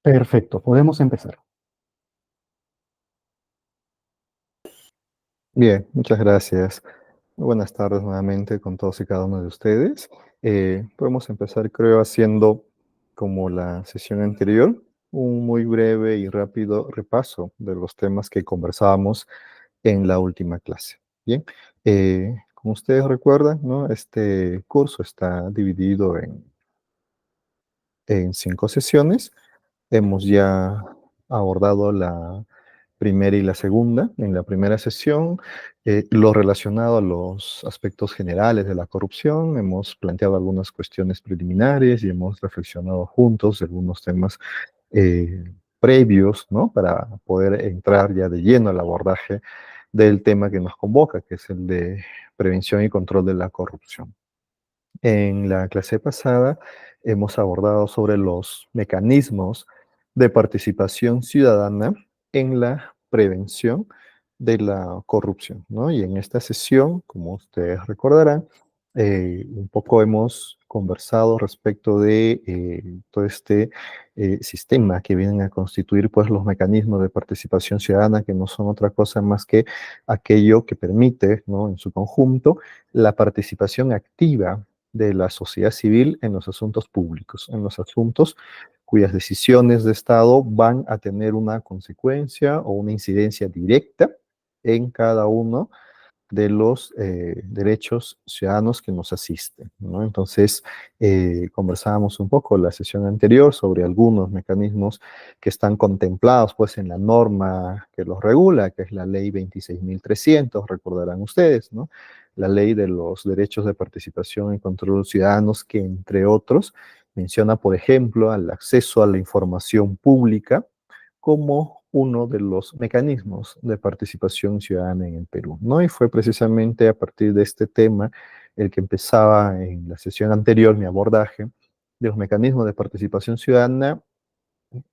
Perfecto, podemos empezar. Bien, muchas gracias. Muy buenas tardes nuevamente con todos y cada uno de ustedes. Podemos empezar, creo, haciendo como la sesión anterior, un muy breve y rápido repaso de los temas que conversábamos en la última clase. Bien, como ustedes recuerdan, ¿no? Este curso está dividido en 5 sesiones. Hemos ya abordado la primera y la segunda. En la primera sesión, lo relacionado a los aspectos generales de la corrupción, hemos planteado algunas cuestiones preliminares y hemos reflexionado juntos de algunos temas eh, previos, ¿no? Para poder entrar ya de lleno al abordaje del tema que nos convoca, que es el de prevención y control de la corrupción. En la clase pasada hemos abordado sobre los mecanismos de participación ciudadana en la prevención de la corrupción, ¿no? Y en esta sesión, como ustedes recordarán, un poco hemos conversado respecto de todo este sistema que vienen a constituir pues los mecanismos de participación ciudadana, que no son otra cosa más que aquello que permite, ¿no? En su conjunto, la participación activa de la sociedad civil en los asuntos públicos, en los asuntos cuyas decisiones de Estado van a tener una consecuencia o una incidencia directa en cada uno de los derechos ciudadanos que nos asisten, ¿no? Entonces, conversábamos un poco en la sesión anterior sobre algunos mecanismos que están contemplados pues, en la norma que los regula, que es la ley 26.300, recordarán ustedes, ¿no? La ley de los derechos de participación y control de los ciudadanos, que entre otros menciona, por ejemplo, al acceso a la información pública, como uno de los mecanismos de participación ciudadana en el Perú, ¿no? Y fue precisamente a partir de este tema el que empezaba en la sesión anterior mi abordaje de los mecanismos de participación ciudadana,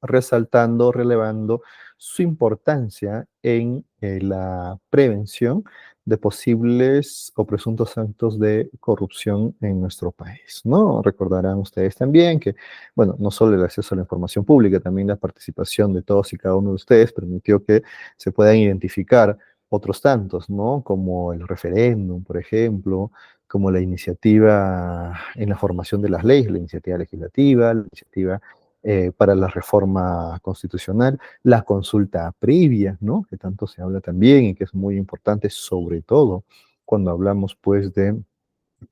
resaltando, relevando su importancia en la prevención de posibles o presuntos actos de corrupción en nuestro país, ¿no? Recordarán ustedes también que, bueno, no solo el acceso a la información pública, también la participación de todos y cada uno de ustedes permitió que se puedan identificar otros tantos, ¿no? Como el referéndum, por ejemplo, como la iniciativa en la formación de las leyes, la iniciativa legislativa, la iniciativa para la reforma constitucional, la consulta previa, ¿no? Que tanto se habla también y que es muy importante, sobre todo cuando hablamos, pues, de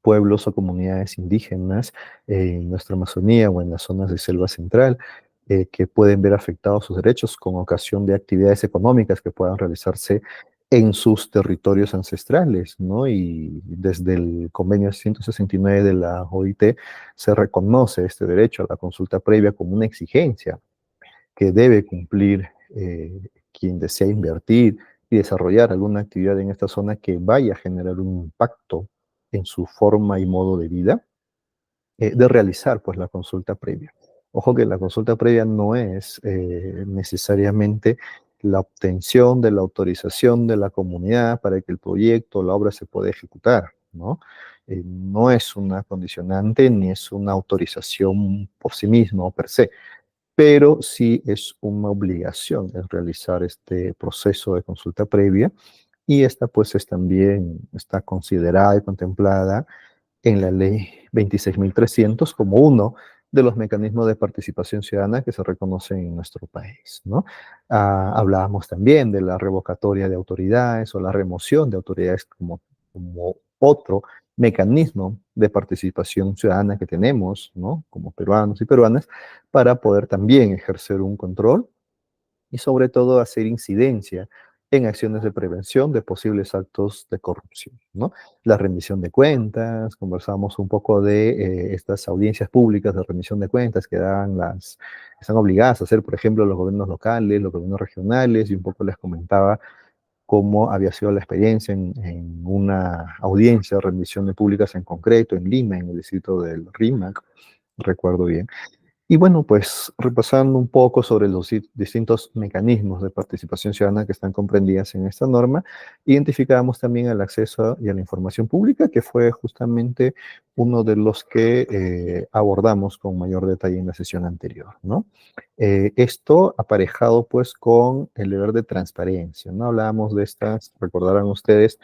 pueblos o comunidades indígenas en nuestra Amazonía o en las zonas de selva central, que pueden ver afectados sus derechos con ocasión de actividades económicas que puedan realizarse en sus territorios ancestrales, ¿no? Y desde el convenio 169 de la OIT se reconoce este derecho a la consulta previa como una exigencia que debe cumplir quien desea invertir y desarrollar alguna actividad en esta zona que vaya a generar un impacto en su forma y modo de vida, de realizar pues la consulta previa. Ojo que la consulta previa no es necesariamente la obtención de la autorización de la comunidad para que el proyecto o la obra se pueda ejecutar, ¿no? No es una condicionante ni es una autorización por sí misma o per se, pero sí es una obligación el realizar este proceso de consulta previa, y esta pues también está considerada y contemplada en la ley 26.300 como uno de los mecanismos de participación ciudadana que se reconocen en nuestro país, ¿no? Hablábamos también de la revocatoria de autoridades o la remoción de autoridades como otro mecanismo de participación ciudadana que tenemos, ¿no? Como peruanos y peruanas, para poder también ejercer un control y sobre todo hacer incidencia en acciones de prevención de posibles actos de corrupción, ¿no? La rendición de cuentas, conversamos un poco de estas audiencias públicas de rendición de cuentas que están obligadas a hacer, por ejemplo, los gobiernos locales, los gobiernos regionales, y un poco les comentaba cómo había sido la experiencia en una audiencia de rendición de públicas en concreto, en Lima, en el distrito del Rímac, recuerdo bien. Y bueno, pues repasando un poco sobre los distintos mecanismos de participación ciudadana que están comprendidas en esta norma, identificamos también el acceso y a la información pública, que fue justamente uno de los que abordamos con mayor detalle en la sesión anterior, ¿no? Esto aparejado pues con el deber de transparencia, ¿no? Hablábamos de estas, recordarán ustedes,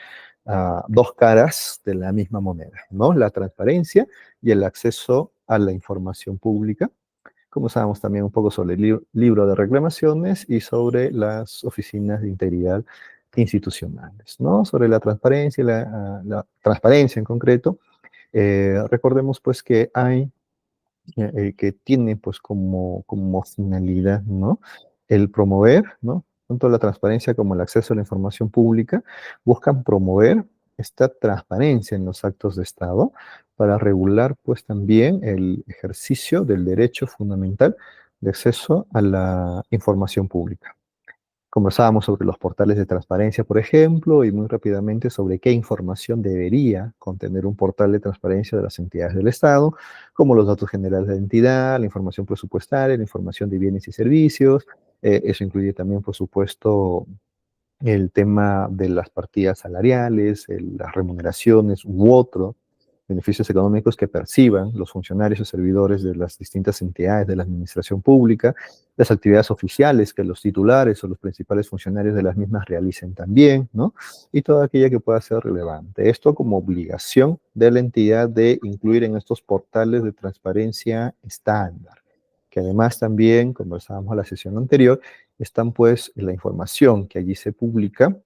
dos caras de la misma moneda, ¿no? La transparencia y el acceso a la información pública. Conversábamos también un poco sobre el libro de reclamaciones y sobre las oficinas de integridad institucionales, ¿no? Sobre la transparencia, la transparencia en concreto. Recordemos pues que hay que tiene pues como finalidad, ¿no? El promover, ¿no? Tanto la transparencia como el acceso a la información pública buscan promover esta transparencia en los actos de Estado para regular pues también el ejercicio del derecho fundamental de acceso a la información pública. Conversábamos sobre los portales de transparencia, por ejemplo, y muy rápidamente sobre qué información debería contener un portal de transparencia de las entidades del Estado, como los datos generales de la entidad, la información presupuestaria, la información de bienes y servicios. Eso incluye también, por supuesto, el tema de las partidas salariales, las remuneraciones u otros beneficios económicos que perciban los funcionarios o servidores de las distintas entidades de la administración pública, las actividades oficiales que los titulares o los principales funcionarios de las mismas realicen también, ¿no? Y toda aquella que pueda ser relevante. Esto como obligación de la entidad de incluir en estos portales de transparencia estándar, que además también, conversábamos en la sesión anterior, están pues la información que allí se publica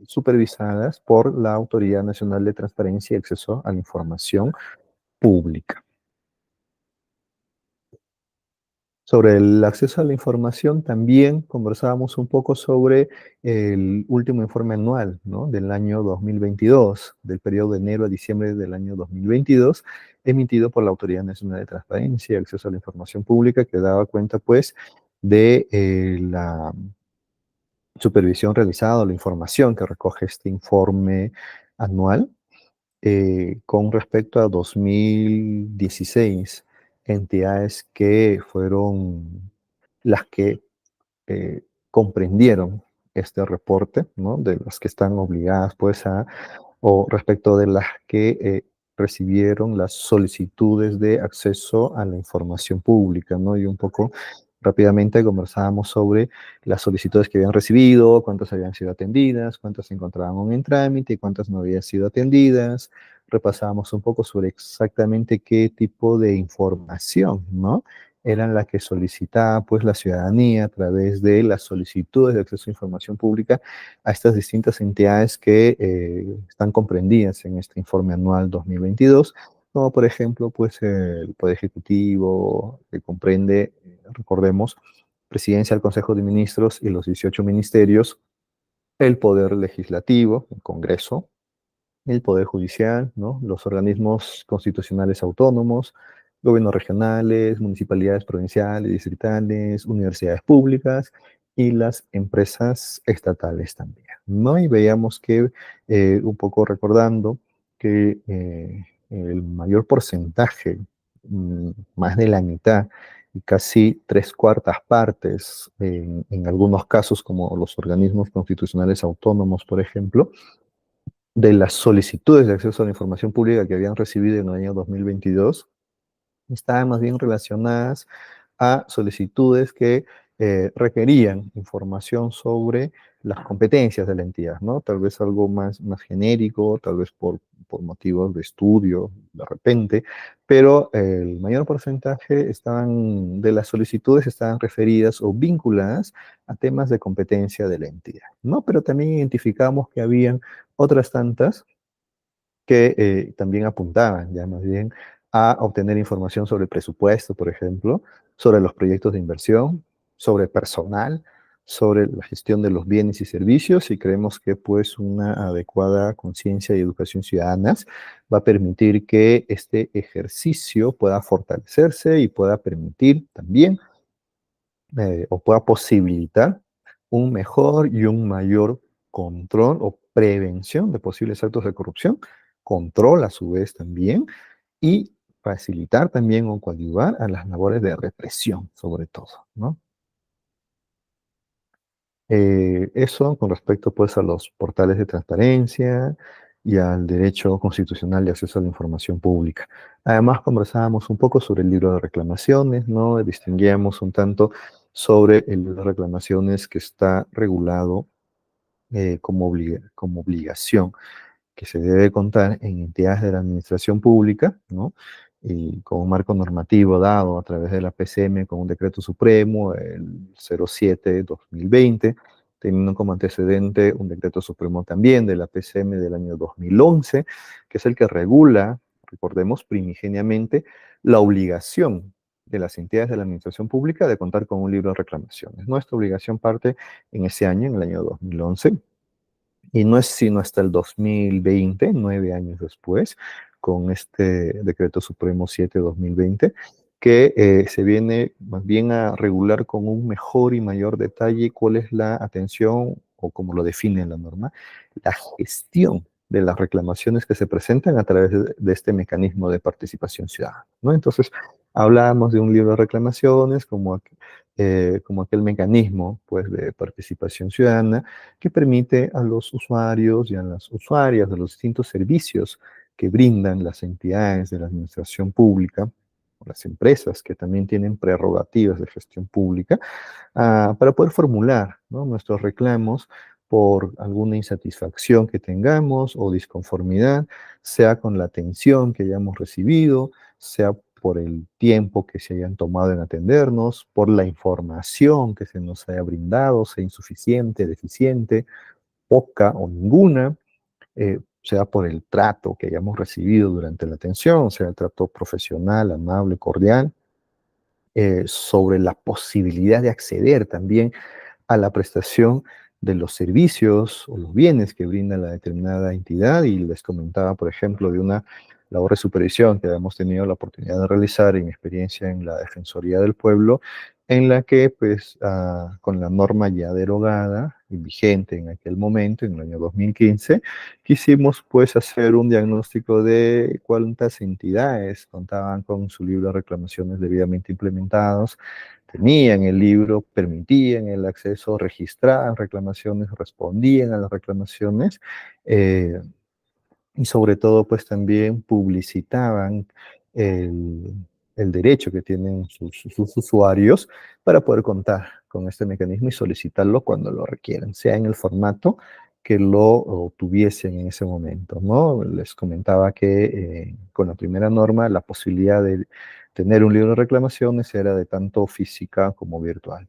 supervisadas por la Autoridad Nacional de Transparencia y Acceso a la Información Pública. Sobre el acceso a la información también conversábamos un poco sobre el último informe anual, ¿no? Del año 2022, del periodo de enero a diciembre del año 2022, emitido por la Autoridad Nacional de Transparencia y Acceso a la Información Pública, que daba cuenta pues de la supervisión realizada, la información que recoge este informe anual con respecto a 2016 entidades que fueron las que comprendieron este reporte, ¿no? De las que están obligadas pues o respecto de las que recibieron las solicitudes de acceso a la información pública, ¿no? Y un poco rápidamente conversábamos sobre las solicitudes que habían recibido, cuántas habían sido atendidas, cuántas se encontraban aún en trámite y cuántas no habían sido atendidas. Repasábamos un poco sobre exactamente qué tipo de información, ¿no? Eran las que solicitaba pues la ciudadanía a través de las solicitudes de acceso a información pública a estas distintas entidades que están comprendidas en este informe anual 2022, como por ejemplo pues el Poder Ejecutivo, que comprende, recordemos, Presidencia del Consejo de Ministros y los 18 ministerios, el Poder Legislativo, el Congreso, el Poder Judicial, ¿no? Los organismos constitucionales autónomos, gobiernos regionales, municipalidades provinciales, distritales, universidades públicas y las empresas estatales también, ¿no? Y veíamos que, un poco recordando, que el mayor porcentaje, más de la mitad, y casi tres cuartas partes, en algunos casos como los organismos constitucionales autónomos, por ejemplo, de las solicitudes de acceso a la información pública que habían recibido en el año 2022 estaban más bien relacionadas a solicitudes que requerían información sobre las competencias de la entidad, ¿no? Tal vez algo más genérico, tal vez por motivos de estudio, de repente, pero el mayor porcentaje de las solicitudes estaban referidas o vinculadas a temas de competencia de la entidad, ¿no? Pero también identificamos que habían otras tantas que también apuntaban ya más bien a obtener información sobre el presupuesto, por ejemplo, sobre los proyectos de inversión, sobre personal, sobre la gestión de los bienes y servicios, y creemos que pues una adecuada conciencia y educación ciudadanas va a permitir que este ejercicio pueda fortalecerse y pueda permitir también o pueda posibilitar un mejor y un mayor control o prevención de posibles actos de corrupción, control a su vez también, y facilitar también o coadyuvar a las labores de represión, sobre todo, ¿no? Eso con respecto pues a los portales de transparencia y al derecho constitucional de acceso a la información pública. Además conversábamos un poco sobre el libro de reclamaciones, ¿no? Distinguíamos un tanto sobre el libro de reclamaciones que está regulado como obligación que se debe contar en entidades de la administración pública, ¿no? Y con un marco normativo dado a través de la PCM con un decreto supremo, el 07-2020, teniendo como antecedente un decreto supremo también de la PCM del año 2011, que es el que regula, recordemos, primigeniamente la obligación de las entidades de la administración pública de contar con un libro de reclamaciones. Nuestra obligación parte en ese año, en el año 2011, y no es sino hasta el 2020, 9 años después, con este Decreto Supremo 7-2020, que se viene más bien a regular con un mejor y mayor detalle cuál es la atención, o como lo define la norma, la gestión de las reclamaciones que se presentan a través de este mecanismo de participación ciudadana, ¿no? Entonces, hablábamos de un libro de reclamaciones como aquel mecanismo, pues, de participación ciudadana que permite a los usuarios y a las usuarias de los distintos servicios que brindan las entidades de la administración pública, o las empresas que también tienen prerrogativas de gestión pública, para poder formular, ¿no?, nuestros reclamos por alguna insatisfacción que tengamos o disconformidad, sea con la atención que hayamos recibido, sea por el tiempo que se hayan tomado en atendernos, por la información que se nos haya brindado, sea insuficiente, deficiente, poca o ninguna, sea por el trato que hayamos recibido durante la atención, sea el trato profesional, amable, cordial, sobre la posibilidad de acceder también a la prestación de los servicios o los bienes que brinda la determinada entidad. Y les comentaba, por ejemplo, de una labor de supervisión que habíamos tenido la oportunidad de realizar en mi experiencia en la Defensoría del Pueblo, en la que, pues, con la norma ya derogada y vigente en aquel momento, en el año 2015, quisimos, pues, hacer un diagnóstico de cuántas entidades contaban con su libro de reclamaciones debidamente implementados, tenían el libro, permitían el acceso, registraban reclamaciones, respondían a las reclamaciones, eh, y sobre todo, pues también publicitaban el, el derecho que tienen sus usuarios para poder contar con este mecanismo y solicitarlo cuando lo requieran, sea en el formato que lo tuviesen en ese momento, ¿no? Les comentaba que con la primera norma la posibilidad de tener un libro de reclamaciones era de tanto física como virtual.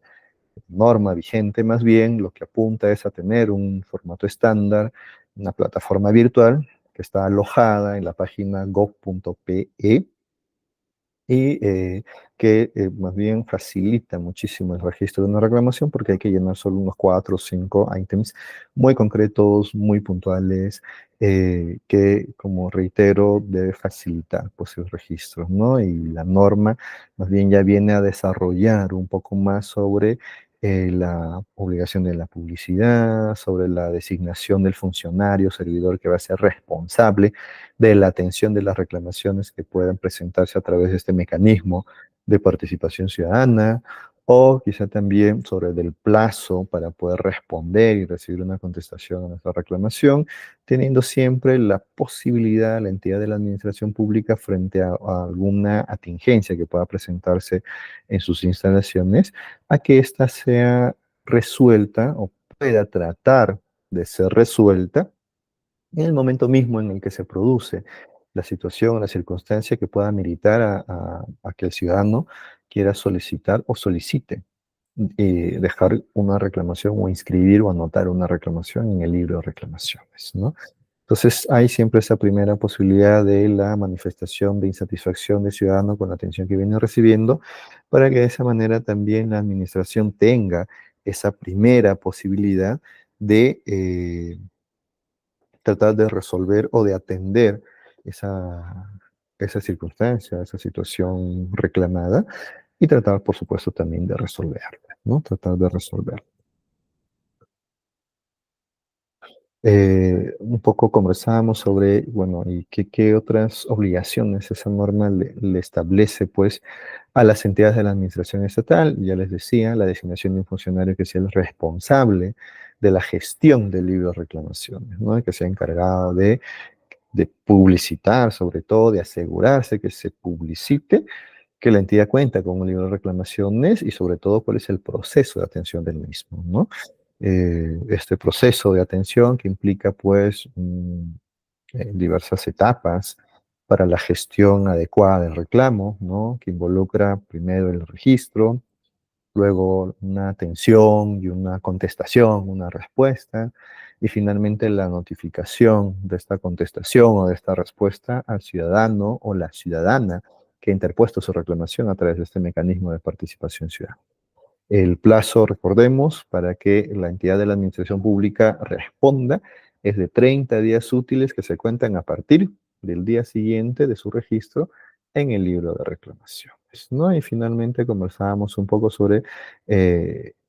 Norma vigente más bien lo que apunta es a tener un formato estándar, una plataforma virtual que está alojada en la página gov.pe y que más bien facilita muchísimo el registro de una reclamación porque hay que llenar solo unos 4 o 5 ítems muy concretos, muy puntuales, que, como reitero, debe facilitar, pues, el registro, ¿no? Y la norma más bien ya viene a desarrollar un poco más sobre la obligación de la publicidad, sobre la designación del funcionario, servidor que va a ser responsable de la atención de las reclamaciones que puedan presentarse a través de este mecanismo de participación ciudadana, o quizá también sobre el plazo para poder responder y recibir una contestación a nuestra reclamación, teniendo siempre la posibilidad, la entidad de la administración pública, frente a alguna atingencia que pueda presentarse en sus instalaciones, a que ésta sea resuelta o pueda tratar de ser resuelta en el momento mismo en el que se produce la situación, la circunstancia que pueda militar a que el ciudadano quiera solicitar o solicite dejar una reclamación o inscribir o anotar una reclamación en el libro de reclamaciones, ¿no? Entonces, hay siempre esa primera posibilidad de la manifestación de insatisfacción del ciudadano con la atención que viene recibiendo, para que de esa manera también la administración tenga esa primera posibilidad de tratar de resolver o de atender esa, esa circunstancia, esa situación reclamada, y tratar, por supuesto, también de resolverla, ¿no? Tratar de resolverla. Un poco conversábamos sobre, bueno, y qué otras obligaciones esa norma le establece, pues, a las entidades de la administración estatal. Ya les decía, la designación de un funcionario que sea el responsable de la gestión del libro de reclamaciones, ¿no? Que sea encargado de publicitar, sobre todo, de asegurarse que se publicite que la entidad cuenta con un libro de reclamaciones y sobre todo cuál es el proceso de atención del mismo, ¿no? Este proceso de atención que implica pues diversas etapas para la gestión adecuada del reclamo, ¿no? Que involucra primero el registro, luego una atención y una contestación, una respuesta, y finalmente la notificación de esta contestación o de esta respuesta al ciudadano o la ciudadana que ha interpuesto su reclamación a través de este mecanismo de participación ciudadana. El plazo, recordemos, para que la entidad de la administración pública responda es de 30 días útiles que se cuentan a partir del día siguiente de su registro en el libro de reclamaciones, ¿no? Y finalmente conversábamos un poco sobre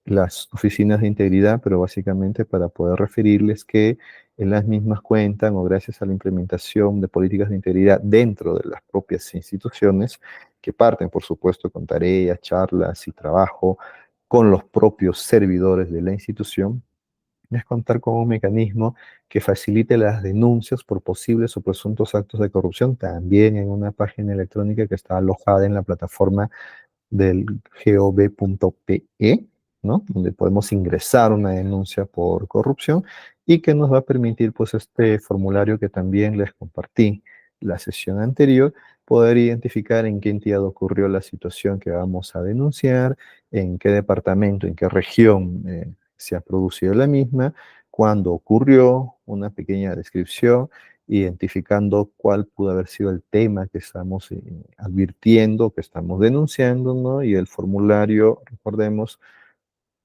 las oficinas de integridad, pero básicamente para poder referirles que en las mismas cuentan o gracias a la implementación de políticas de integridad dentro de las propias instituciones, que parten, por supuesto, con tareas, charlas y trabajo con los propios servidores de la institución, es contar con un mecanismo que facilite las denuncias por posibles o presuntos actos de corrupción, también en una página electrónica que está alojada en la plataforma del gov.pe, ¿no? Donde podemos ingresar una denuncia por corrupción y que nos va a permitir, pues, este formulario que también les compartí la sesión anterior, poder identificar en qué entidad ocurrió la situación que vamos a denunciar, en qué departamento, en qué región se ha producido la misma, cuándo ocurrió, una pequeña descripción, identificando cuál pudo haber sido el tema que estamos advirtiendo, que estamos denunciando, ¿no? Y el formulario, recordemos,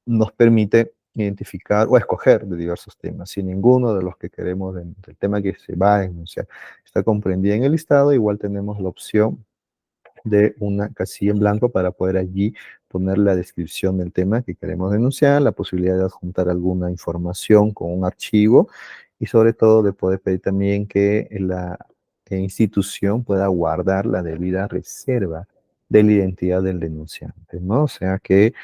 nos permite identificar o escoger de diversos temas. Si ninguno de los que queremos del tema que se va a denunciar está comprendido en el listado, igual tenemos la opción de una casilla en blanco para poder allí poner la descripción del tema que queremos denunciar, la posibilidad de adjuntar alguna información con un archivo y sobre todo de poder pedir también que la institución pueda guardar la debida reserva de la identidad del denunciante, ¿no? O sea que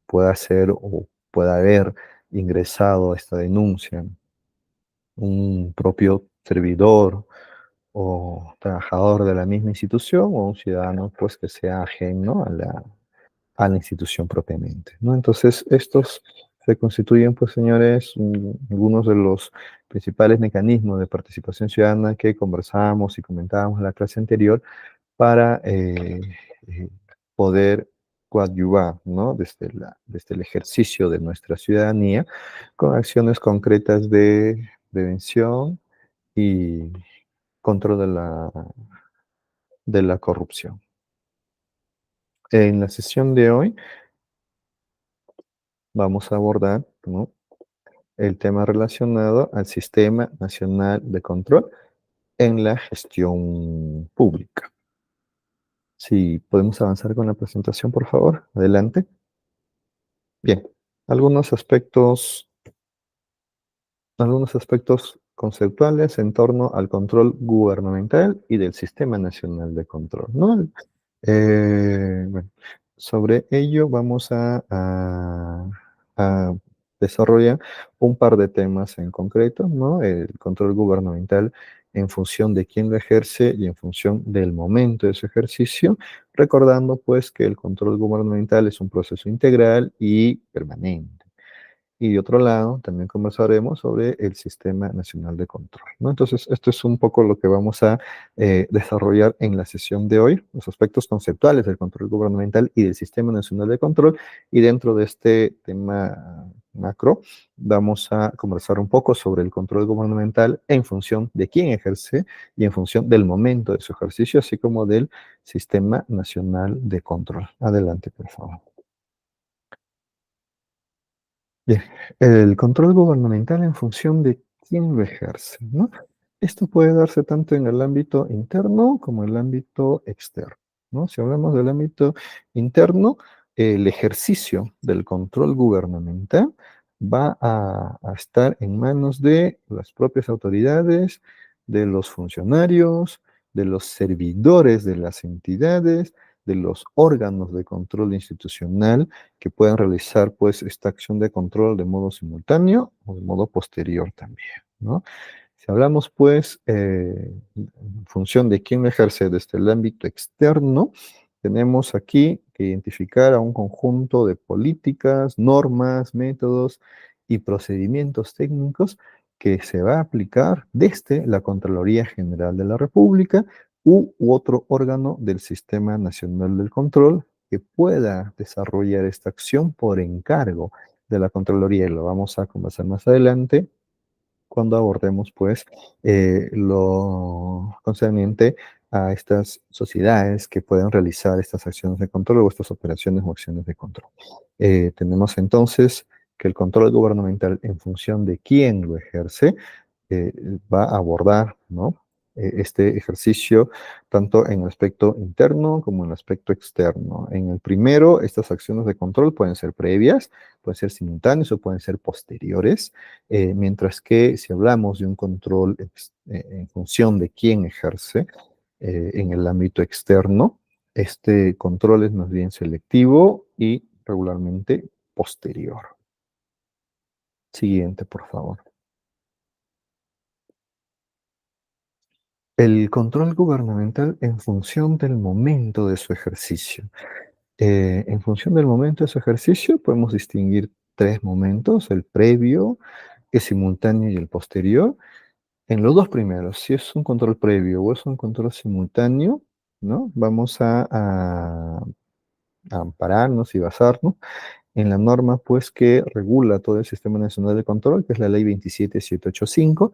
pueda ser o pueda haber ingresado esta denuncia un propio servidor o trabajador de la misma institución o un ciudadano pues que sea ajeno a la institución propiamente, ¿no? Entonces, estos se constituyen, pues, señores, algunos de los principales mecanismos de participación ciudadana que conversábamos y comentábamos en la clase anterior para eh, poder coadyuvar, ¿no? Desde el ejercicio de nuestra ciudadanía con acciones concretas de prevención y control de la corrupción. En la sesión de hoy vamos a abordar, ¿no? El tema relacionado al Sistema Nacional de Control en la gestión pública. Si podemos avanzar con la presentación, por favor. Adelante. Bien, algunos aspectos algunos aspectos conceptuales en torno al control gubernamental y del Sistema Nacional de Control, ¿no? Bueno, sobre ello vamos a desarrollar un par de temas en concreto, ¿no? El control gubernamental en función de quién lo ejerce y en función del momento de su ejercicio, recordando pues que el control gubernamental es un proceso integral y permanente. Y de otro lado, también conversaremos sobre el Sistema Nacional de Control, ¿no? Entonces, esto es un poco lo que vamos a desarrollar en la sesión de hoy, los aspectos conceptuales del control gubernamental y del Sistema Nacional de Control. Y dentro de este tema macro, vamos a conversar un poco sobre el control gubernamental en función de quién ejerce y en función del momento de su ejercicio, así como del Sistema Nacional de Control. Adelante, por favor. Bien, el control gubernamental en función de quién lo ejerce, ¿no? Esto puede darse tanto en el ámbito interno como en el ámbito externo, ¿no? Si hablamos del ámbito interno, el ejercicio del control gubernamental va a estar en manos de las propias autoridades, de los funcionarios, de los servidores de las entidades, de los órganos de control institucional que puedan realizar pues esta acción de control de modo simultáneo o de modo posterior también, ¿no? Si hablamos pues en función de quién lo ejerce desde el ámbito externo, tenemos aquí que identificar a un conjunto de políticas, normas, métodos y procedimientos técnicos que se va a aplicar desde la Contraloría General de la República u otro órgano del Sistema Nacional del Control que pueda desarrollar esta acción por encargo de la Contraloría. Y lo vamos a conversar más adelante cuando abordemos pues lo concerniente a estas sociedades que pueden realizar estas acciones de control o estas operaciones o acciones de control. Tenemos entonces que el control gubernamental en función de quién lo ejerce eh, va a abordar, ¿no? Este ejercicio tanto en el aspecto interno como en el aspecto externo. En el primero, estas acciones de control pueden ser previas, pueden ser simultáneas o pueden ser posteriores, mientras que si hablamos de un control en función de quién ejerce en el ámbito externo, este control es más bien selectivo y regularmente posterior. Siguiente, por favor. El control gubernamental en función del momento de su ejercicio. En función del momento de su ejercicio podemos distinguir tres momentos, el previo, el simultáneo y el posterior. En los dos primeros, si es un control previo o es un control simultáneo, ¿no? Vamos a ampararnos y basarnos en la norma pues que regula todo el Sistema Nacional de Control, que es la Ley 27785,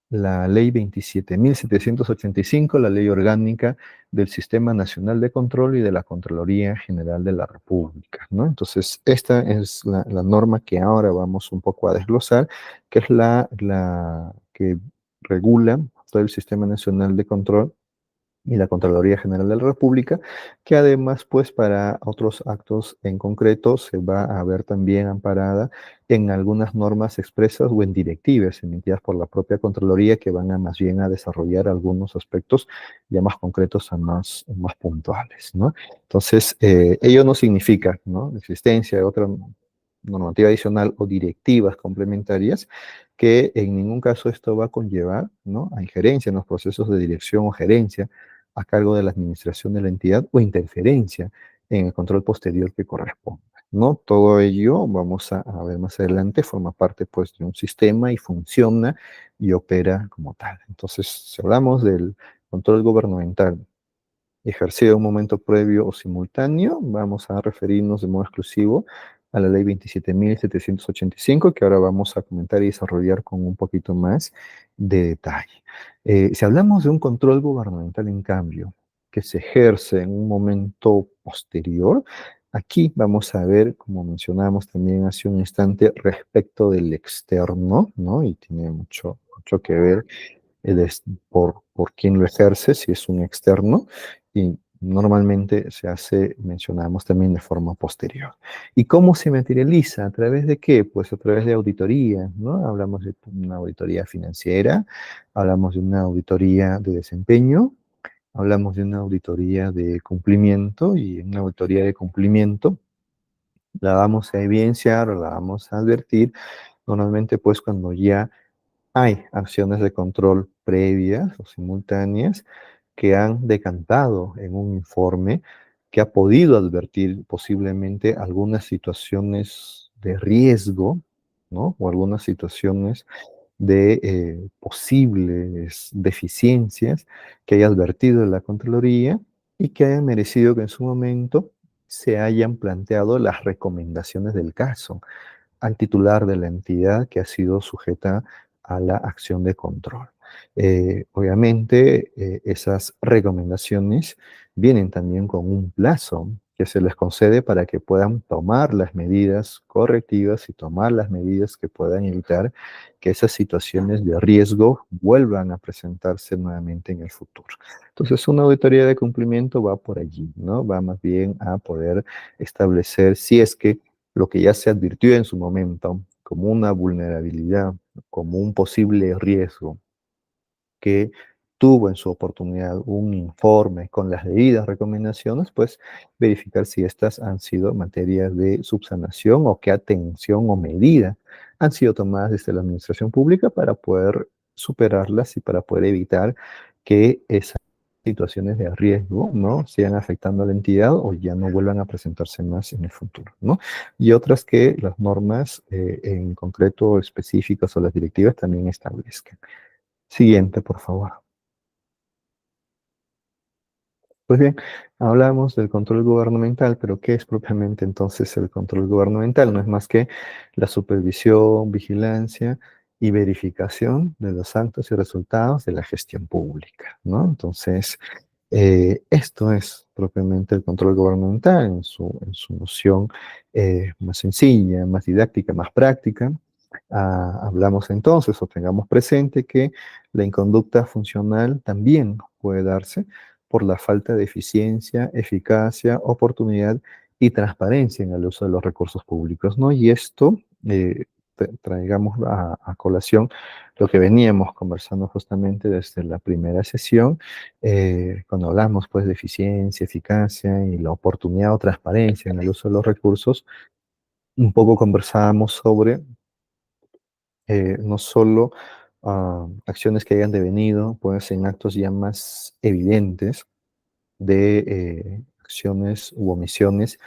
la Ley 27.785, la Ley Orgánica del Sistema Nacional de Control y de la Contraloría General de la República, ¿no? Entonces, esta es la norma que ahora vamos un poco a desglosar, que es la que regula todo el Sistema Nacional de Control y la Contraloría General de la República, que además, pues, para otros actos en concreto se va a ver también amparada en algunas normas expresas o en directivas emitidas por la propia Contraloría que van a más bien a desarrollar algunos aspectos ya más concretos a más puntuales, ¿no? Entonces, ello no significa, ¿no?, la existencia de otra normativa adicional o directivas complementarias que en ningún caso esto va a conllevar, ¿no?, a injerencia en los procesos de dirección o gerencia a cargo de la administración de la entidad o interferencia en el control posterior que corresponda, ¿no? Todo ello, vamos a ver más adelante, forma parte pues de un sistema y funciona y opera como tal. Entonces, si hablamos del control gubernamental ejercido en un momento previo o simultáneo, vamos a referirnos de modo exclusivo a la ley 27.785, que ahora vamos a comentar y desarrollar con un poquito más de detalle. Si hablamos de un control gubernamental, en cambio, que se ejerce en un momento posterior, aquí vamos a ver, como mencionamos también hace un instante, respecto del externo, ¿no? Y tiene mucho que ver por quién lo ejerce, si es un externo, y normalmente se hace, mencionamos también de forma posterior. ¿Y cómo se materializa? ¿A través de qué? Pues a través de auditoría, ¿no? Hablamos de una auditoría financiera, hablamos de una auditoría de desempeño, hablamos de una auditoría de cumplimiento, y en una auditoría de cumplimiento la vamos a evidenciar o la vamos a advertir normalmente pues cuando ya hay acciones de control previas o simultáneas que han decantado en un informe que ha podido advertir posiblemente algunas situaciones de riesgo, ¿no? O algunas situaciones de posibles deficiencias que haya advertido la Contraloría y que hayan merecido que en su momento se hayan planteado las recomendaciones del caso al titular de la entidad que ha sido sujeta a la acción de control. Obviamente, esas recomendaciones vienen también con un plazo que se les concede para que puedan tomar las medidas correctivas y tomar las medidas que puedan evitar que esas situaciones de riesgo vuelvan a presentarse nuevamente en el futuro. Entonces, una auditoría de cumplimiento va por allí, ¿no? Va más bien a poder establecer si es que lo que ya se advirtió en su momento como una vulnerabilidad, como un posible riesgo que tuvo en su oportunidad un informe con las debidas recomendaciones, pues verificar si estas han sido materias de subsanación o qué atención o medida han sido tomadas desde la administración pública para poder superarlas y para poder evitar que esas situaciones de riesgo, ¿no?, sigan afectando a la entidad o ya no vuelvan a presentarse más en el futuro, ¿no? Y otras que las normas en concreto específicas o las directivas también establezcan. Siguiente, por favor. Pues bien, hablamos del control gubernamental, pero ¿qué es propiamente entonces el control gubernamental? No es más que la supervisión, vigilancia y verificación de los actos y resultados de la gestión pública, ¿no? Entonces, esto es propiamente el control gubernamental en su noción más sencilla, más didáctica, más práctica. Hablamos entonces o tengamos presente que la inconducta funcional también puede darse por la falta de eficiencia, eficacia, oportunidad y transparencia en el uso de los recursos públicos, ¿no? Y esto, traigamos a colación lo que veníamos conversando justamente desde la primera sesión, cuando hablamos pues de eficiencia, eficacia y la oportunidad o transparencia en el uso de los recursos, un poco conversábamos sobre no solo acciones que hayan devenido, pues en actos ya más evidentes de acciones u omisiones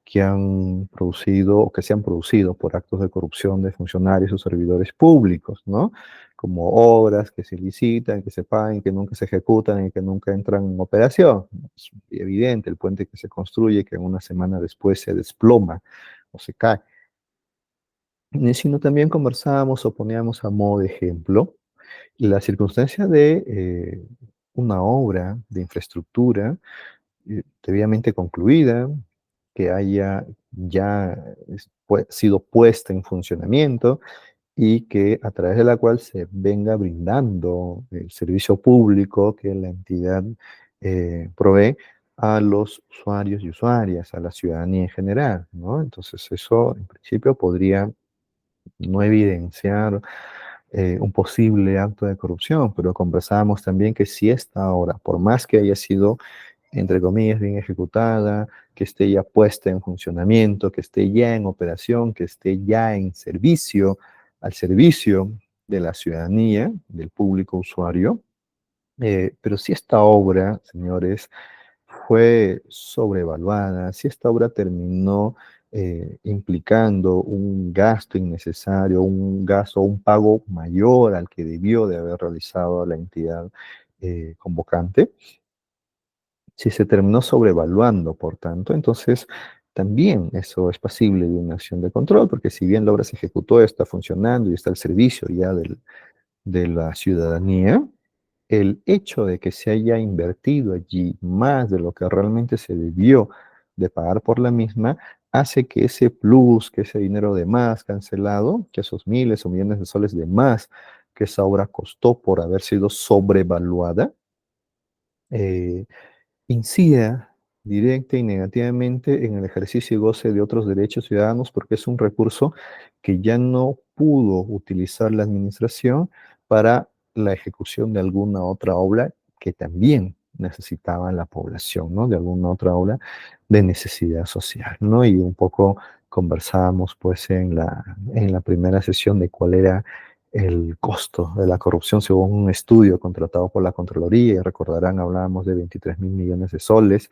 que han producido o que se han producido por actos de corrupción de funcionarios o servidores públicos, ¿no? Como obras que se licitan, que se pagan, que nunca se ejecutan y que nunca entran en operación. Es evidente el puente que se construye, que una semana después se desploma o se cae. Sino también conversábamos o poníamos a modo de ejemplo la circunstancia de una obra de infraestructura debidamente concluida, que haya ya sido puesta en funcionamiento y que a través de la cual se venga brindando el servicio público que la entidad provee a los usuarios y usuarias, a la ciudadanía en general, ¿no? Entonces eso en principio podría no evidenciar un posible acto de corrupción, pero conversábamos también que si esta obra, por más que haya sido, entre comillas, bien ejecutada, que esté ya puesta en funcionamiento, que esté ya en operación, que esté ya en servicio, al servicio de la ciudadanía, del público usuario, pero si esta obra, señores, fue sobrevaluada, si esta obra terminó implicando un gasto innecesario, un gasto, un pago mayor al que debió de haber realizado la entidad convocante, si se terminó sobrevaluando, por tanto, entonces también eso es pasible de una acción de control, porque si bien la obra se ejecutó, está funcionando y está al servicio ya de la ciudadanía, el hecho de que se haya invertido allí más de lo que realmente se debió de pagar por la misma, hace que ese plus, que ese dinero de más cancelado, que esos miles o millones de soles de más que esa obra costó por haber sido sobrevaluada, eh, incida directa y negativamente en el ejercicio y goce de otros derechos ciudadanos porque es un recurso que ya no pudo utilizar la administración para la ejecución de alguna otra obra que también necesitaba la población, ¿no? De alguna otra obra de necesidad social, ¿no? Y un poco conversábamos pues en la primera sesión de cuál era el costo de la corrupción según un estudio contratado por la Contraloría, y recordarán, hablábamos de 23.000 millones de soles,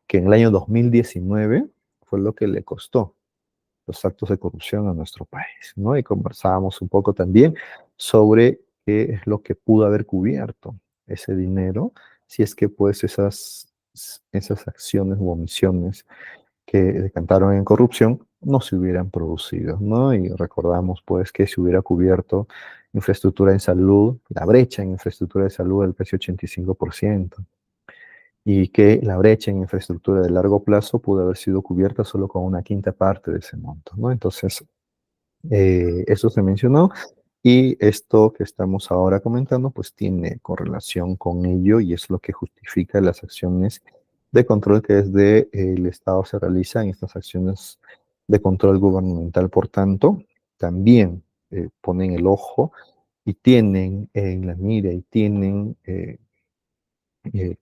que en el año 2019 fue lo que le costó los actos de corrupción a nuestro país, ¿no? Y conversábamos un poco también sobre qué es lo que pudo haber cubierto ese dinero, si es que pues esas acciones u omisiones que decantaron en corrupción no se hubieran producido, ¿no? Y recordamos pues que se hubiera cubierto infraestructura en salud, la brecha en infraestructura de salud del casi 85%, y que la brecha en infraestructura de largo plazo pudo haber sido cubierta solo con una quinta parte de ese monto, ¿no? Entonces, eso se mencionó y esto que estamos ahora comentando pues tiene correlación con ello y es lo que justifica las acciones de control que desde el Estado se realizan, estas acciones de control gubernamental, por tanto, también ponen el ojo y tienen en la mira y tienen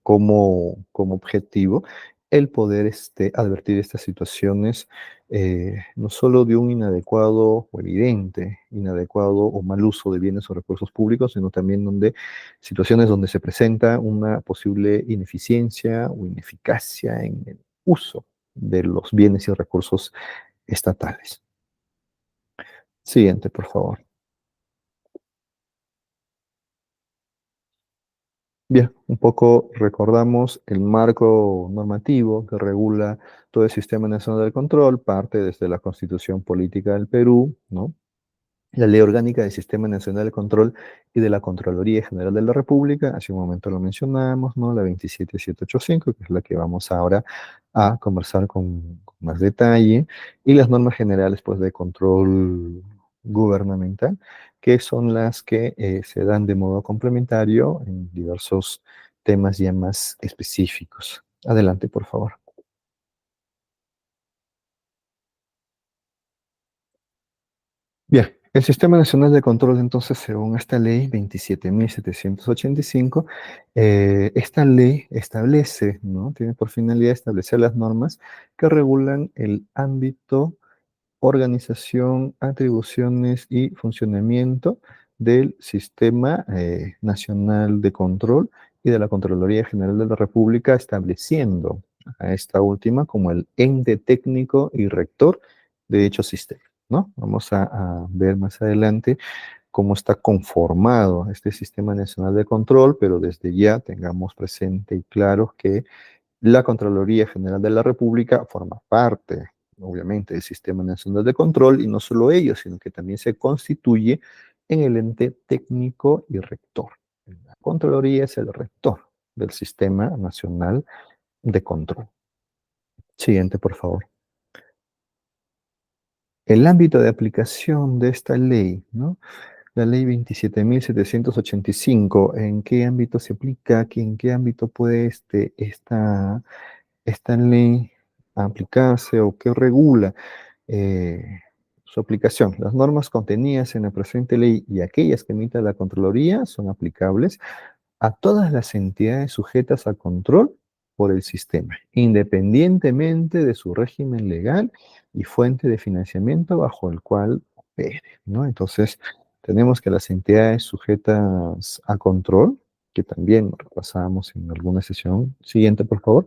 como objetivo el poder advertir estas situaciones, no solo de un inadecuado o evidente, inadecuado o mal uso de bienes o recursos públicos, sino también donde situaciones donde se presenta una posible ineficiencia o ineficacia en el uso de los bienes y recursos estatales. Siguiente, por favor. Bien, un poco recordamos el marco normativo que regula todo el Sistema Nacional de Control, parte desde la Constitución Política del Perú, ¿no? La Ley Orgánica del Sistema Nacional de Control y de la Contraloría General de la República, hace un momento lo mencionamos, ¿no? La 27785, que es la que vamos ahora a conversar con más detalle, y las normas generales, pues, de control gubernamental, que son las que se dan de modo complementario en diversos temas ya más específicos. Adelante, por favor. Bien, el Sistema Nacional de Control, entonces, según esta ley 27.785, esta ley establece, ¿no? Tiene por finalidad establecer las normas que regulan el ámbito, organización, atribuciones y funcionamiento del Sistema Nacional de Control y de la Contraloría General de la República, estableciendo a esta última como el ente técnico y rector de dicho sistema, ¿no? Vamos a ver más adelante cómo está conformado este Sistema Nacional de Control, pero desde ya tengamos presente y claro que la Contraloría General de la República forma parte, obviamente, del Sistema Nacional de Control, y no solo ello, sino que también se constituye en el ente técnico y rector. La Contraloría es el rector del Sistema Nacional de Control. Siguiente, por favor. El ámbito de aplicación de esta ley, ¿no? La ley 27.785, ¿en qué ámbito se aplica? ¿En qué ámbito puede esta ley aplicarse o qué regula su aplicación? Las normas contenidas en la presente ley y aquellas que emita la Contraloría son aplicables a todas las entidades sujetas a control por el sistema, independientemente de su régimen legal y fuente de financiamiento bajo el cual opere, ¿no? Entonces, tenemos que las entidades sujetas a control, que también repasábamos en alguna sesión, siguiente, por favor,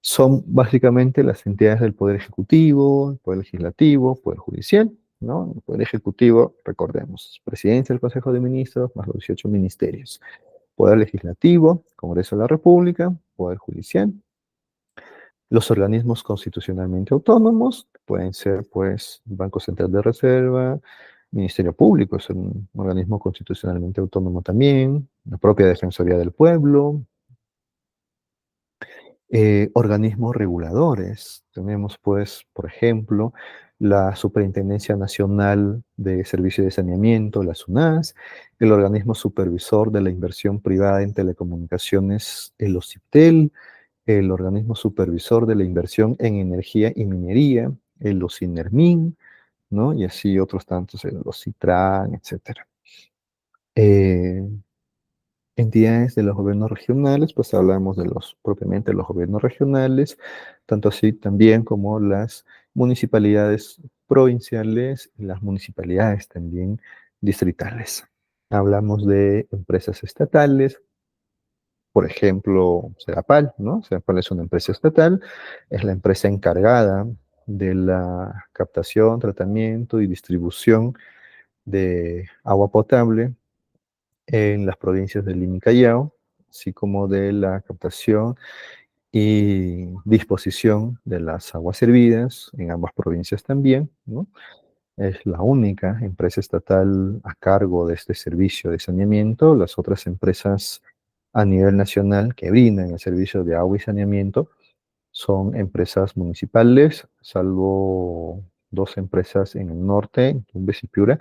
son básicamente las entidades del Poder Ejecutivo, el Poder Legislativo, Poder Judicial, ¿no? El Poder Ejecutivo, recordemos, Presidencia del Consejo de Ministros, más los 18 ministerios. Poder Legislativo, Congreso de la República, Poder Judicial, los organismos constitucionalmente autónomos, pueden ser, pues, Banco Central de Reserva, Ministerio Público, es un organismo constitucionalmente autónomo también, la propia Defensoría del Pueblo, organismos reguladores. Tenemos, pues, por ejemplo, la Superintendencia Nacional de Servicios de Saneamiento, la SUNAS, el organismo supervisor de la inversión privada en telecomunicaciones, el OCIPTEL, el organismo supervisor de la inversión en energía y minería, el OCINERMIN, ¿no? Y así otros tantos, el OCITRAN, etcétera. Eh, Entidades de los gobiernos regionales, pues hablamos de los propiamente los gobiernos regionales, tanto así también como las municipalidades provinciales y las municipalidades también distritales. Hablamos de empresas estatales, por ejemplo, Serapal, ¿no? Serapal es una empresa estatal, es la empresa encargada de la captación, tratamiento y distribución de agua potable en las provincias de Lima y Callao, así como de la captación y disposición de las aguas servidas en ambas provincias también, ¿no? Es la única empresa estatal a cargo de este servicio de saneamiento. Las otras empresas a nivel nacional que brindan el servicio de agua y saneamiento son empresas municipales, salvo dos empresas en el norte, Tumbes y Piura,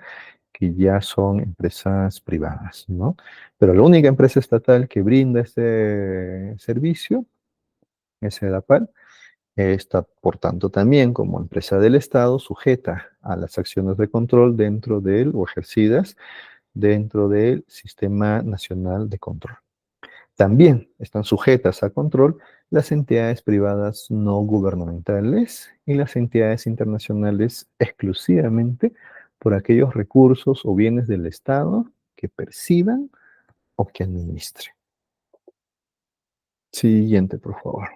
que ya son empresas privadas, ¿no? Pero la única empresa estatal que brinda este servicio es Edapal. Está, por tanto, también como empresa del Estado sujeta a las acciones de control dentro del, o ejercidas dentro del Sistema Nacional de Control. También están sujetas a control las entidades privadas no gubernamentales y las entidades internacionales exclusivamente por aquellos recursos o bienes del Estado que perciban o que administren. Siguiente, por favor.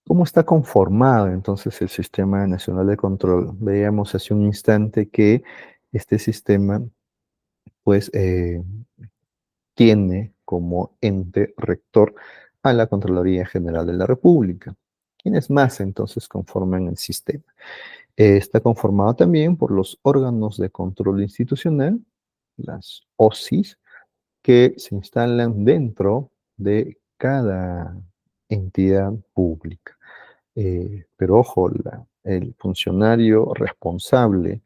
¿Cómo está conformado entonces el Sistema Nacional de Control? Veíamos hace un instante que este sistema, pues, tiene como ente rector a la Contraloría General de la República. ¿Quiénes más entonces conforman el sistema? Está conformado también por los órganos de control institucional, las OSIs, que se instalan dentro de cada entidad pública. Pero ojo, el funcionario responsable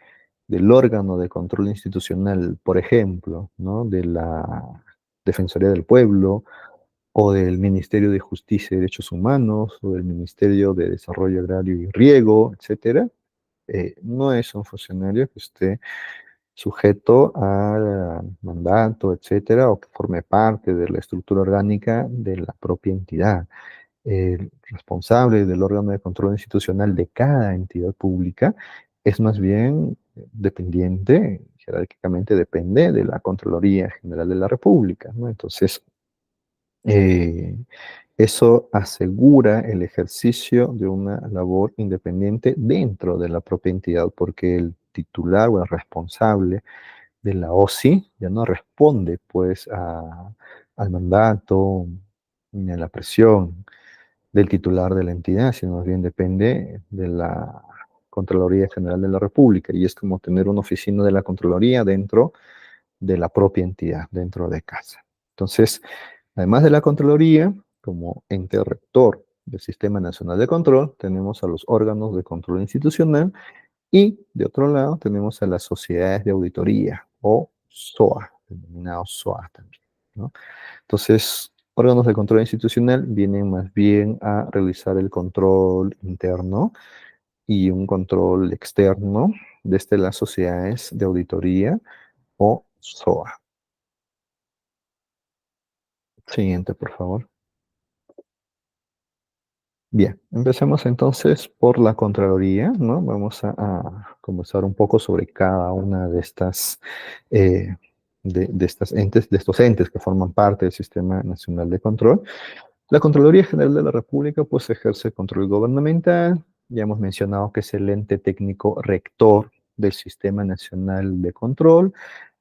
del órgano de control institucional, por ejemplo, ¿no? De la Defensoría del Pueblo, o del Ministerio de Justicia y Derechos Humanos, o del Ministerio de Desarrollo Agrario y Riego, etcétera, no es un funcionario que esté sujeto a mandato, etcétera, o que forme parte de la estructura orgánica de la propia entidad. El responsable del órgano de control institucional de cada entidad pública es más bien dependiente, jerárquicamente depende de la Contraloría General de la República, ¿no? Entonces, eh, eso asegura el ejercicio de una labor independiente dentro de la propia entidad, porque el titular o el responsable de la OSI ya no responde pues al mandato ni a la presión del titular de la entidad, sino más bien depende de la Contraloría General de la República, y es como tener una oficina de la Contraloría dentro de la propia entidad, dentro de casa. Entonces, además de la Contraloría, como ente rector del Sistema Nacional de Control, tenemos a los órganos de control institucional y, de otro lado, tenemos a las sociedades de auditoría o SOA, denominados SOA también, ¿no? Entonces, órganos de control institucional vienen más bien a realizar el control interno y un control externo desde las sociedades de auditoría o SOA. Siguiente, por favor. Bien, empecemos entonces por la Contraloría, ¿no? Vamos a conversar un poco sobre cada una de estas, eh, de estas entes, de estos entes que forman parte del Sistema Nacional de Control. La Contraloría General de la República, pues, ejerce control gubernamental. Ya hemos mencionado que es el ente técnico rector del Sistema Nacional de Control.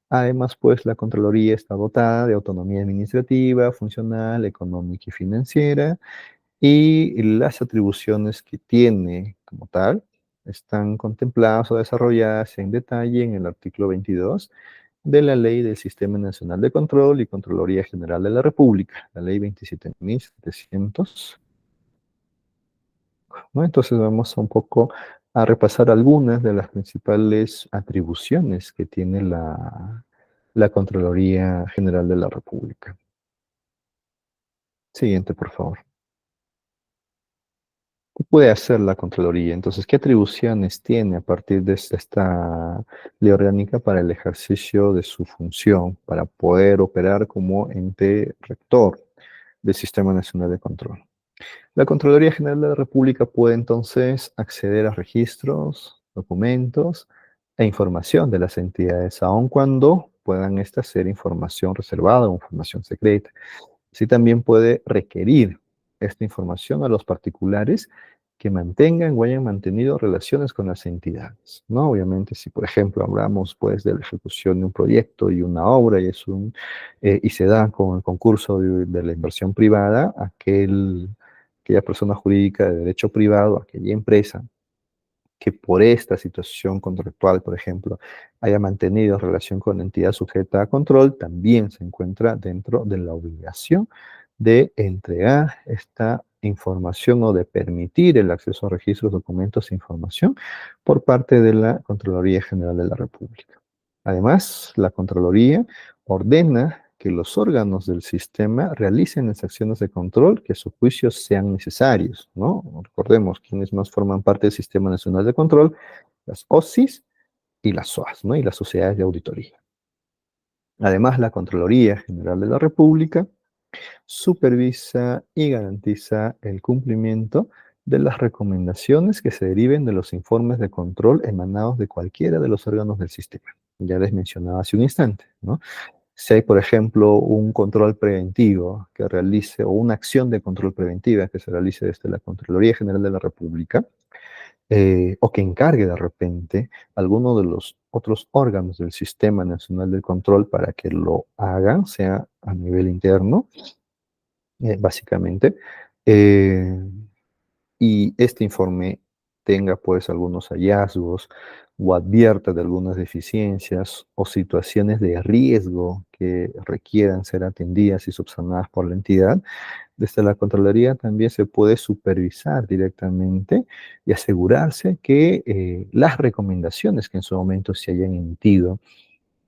Además, pues, la Contraloría está dotada de autonomía administrativa, funcional, económica y financiera, y las atribuciones que tiene como tal están contempladas o desarrolladas en detalle en el artículo 22 de la Ley del Sistema Nacional de Control y Contraloría General de la República, la Ley 27.700, ¿no? Entonces vamos un poco a repasar algunas de las principales atribuciones que tiene la Contraloría General de la República. Siguiente, por favor. ¿Qué puede hacer la Contraloría? Entonces, ¿qué atribuciones tiene a partir de esta ley orgánica para el ejercicio de su función, para poder operar como ente rector del Sistema Nacional de Control? La Contraloría General de la República puede entonces acceder a registros, documentos e información de las entidades, aun cuando puedan estas ser información reservada o información secreta. Sí, también puede requerir esta información a los particulares que mantengan o hayan mantenido relaciones con las entidades, ¿no? Obviamente, si por ejemplo hablamos pues de la ejecución de un proyecto y una obra y se da con el concurso de la inversión privada, aquella persona jurídica de derecho privado, aquella empresa que por esta situación contractual, por ejemplo, haya mantenido relación con la entidad sujeta a control, también se encuentra dentro de la obligación de entregar esta información o de permitir el acceso a registros, documentos e información por parte de la Contraloría General de la República. Además, la Contraloría ordena que los órganos del sistema realicen las acciones de control que a su juicio sean necesarios, ¿no? Recordemos quiénes más forman parte del Sistema Nacional de Control, las OSIS y las SOAS, ¿no? Y las sociedades de auditoría. Además, la Contraloría General de la República supervisa y garantiza el cumplimiento de las recomendaciones que se deriven de los informes de control emanados de cualquiera de los órganos del sistema. Ya les mencionaba hace un instante, ¿no? Si hay, por ejemplo, un control preventivo que realice o una acción de control preventiva que se realice desde la Contraloría General de la República, o que encargue de repente alguno de los otros órganos del Sistema Nacional de Control para que lo hagan, sea a nivel interno, básicamente, eh, y este informe tenga pues algunos hallazgos o advierta de algunas deficiencias o situaciones de riesgo que requieran ser atendidas y subsanadas por la entidad, desde la Contraloría también se puede supervisar directamente y asegurarse que las recomendaciones que en su momento se hayan emitido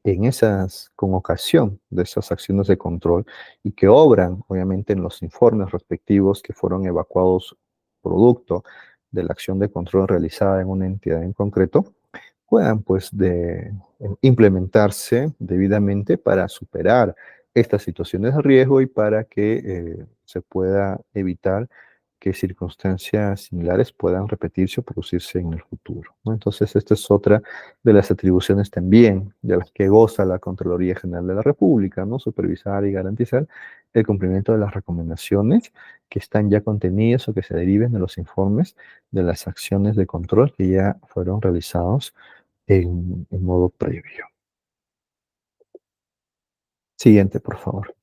en esas, con ocasión de esas acciones de control y que obran, obviamente, en los informes respectivos que fueron evacuados producto de la acción de control realizada en una entidad en concreto, puedan pues implementarse debidamente para superar estas situaciones de riesgo y para que se pueda evitar que circunstancias similares puedan repetirse o producirse en el futuro, ¿no? Entonces, esta es otra de las atribuciones también de las que goza la Contraloría General de la República, ¿no? Supervisar y garantizar el cumplimiento de las recomendaciones que están ya contenidas o que se deriven de los informes de las acciones de control que ya fueron realizados en modo previo. Siguiente, por favor.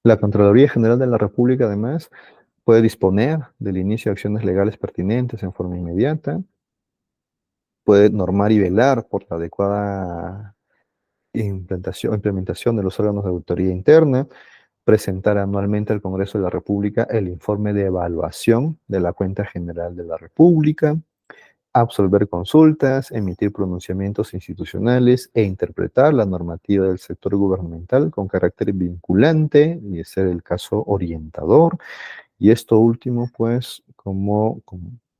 La Contraloría General de la República, además, puede disponer del inicio de acciones legales pertinentes en forma inmediata, puede normar y velar por la adecuada implementación de los órganos de auditoría interna, presentar anualmente al Congreso de la República el informe de evaluación de la cuenta general de la República, absolver consultas, emitir pronunciamientos institucionales e interpretar la normativa del sector gubernamental con carácter vinculante y ser el caso orientador. Y esto último, pues, como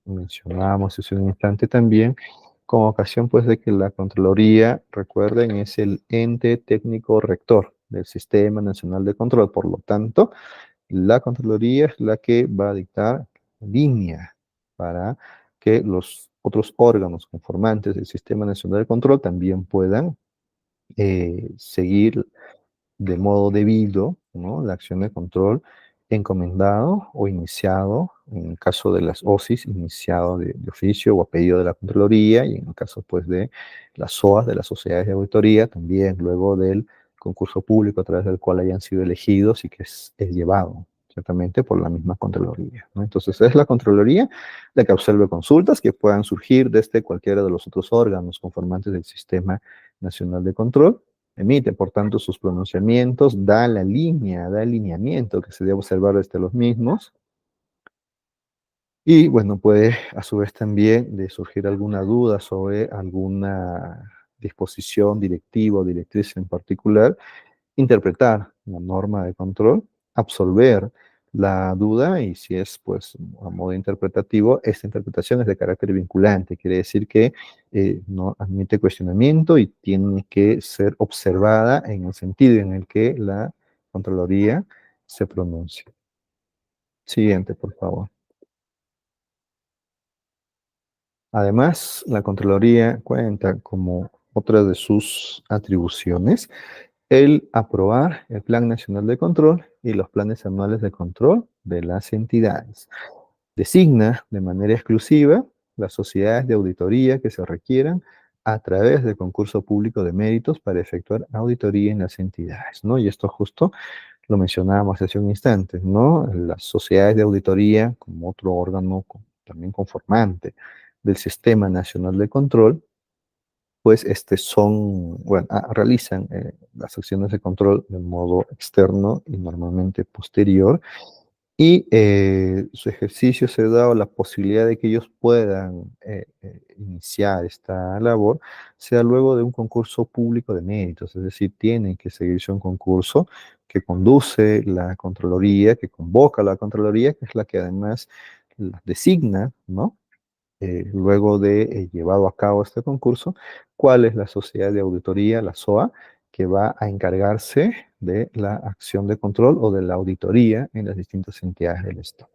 mencionábamos hace un instante también, con ocasión, pues, de que la Contraloría, recuerden, es el ente técnico rector del Sistema Nacional de Control. Por lo tanto, la Contraloría es la que va a dictar línea para que los otros órganos conformantes del Sistema Nacional de Control también puedan seguir de modo debido, ¿no? La acción de control encomendado o iniciado, en el caso de las OSIS, iniciado de oficio o a pedido de la Contraloría, y en el caso pues de las SOAS, de las sociedades de auditoría, también luego del concurso público a través del cual hayan sido elegidos y que es llevado ciertamente por la misma Contraloría, ¿no? Entonces es la Contraloría la que observe consultas que puedan surgir desde cualquiera de los otros órganos conformantes del Sistema Nacional de Control, emite, por tanto, sus pronunciamientos, da la línea, da el lineamiento que se debe observar desde los mismos. Y bueno, puede a su vez también de surgir alguna duda sobre alguna disposición directiva o directriz en particular, interpretar la norma de control, absolver la duda y si es pues a modo interpretativo, esta interpretación es de carácter vinculante, quiere decir que no admite cuestionamiento y tiene que ser observada en el sentido en el que la Contraloría se pronuncie. Siguiente, por favor. Además, la Contraloría cuenta como otra de sus atribuciones el aprobar el Plan Nacional de Control y los planes anuales de control de las entidades. Designa de manera exclusiva las sociedades de auditoría que se requieran a través del concurso público de méritos para efectuar auditoría en las entidades, ¿no? Y esto justo lo mencionábamos hace un instante, ¿no? Las sociedades de auditoría, como otro órgano también conformante del Sistema Nacional de Control, pues bueno, realizan las acciones de control de modo externo y normalmente posterior y su ejercicio se da o la posibilidad de que ellos puedan iniciar esta labor, sea luego de un concurso público de méritos, es decir, tienen que seguirse un concurso que conduce la Contraloría, que convoca la Contraloría, que es la que además la designa, ¿no? Luego de llevado a cabo este concurso, cuál es la sociedad de auditoría, la SOA, que va a encargarse de la acción de control o de la auditoría en las distintas entidades del Estado,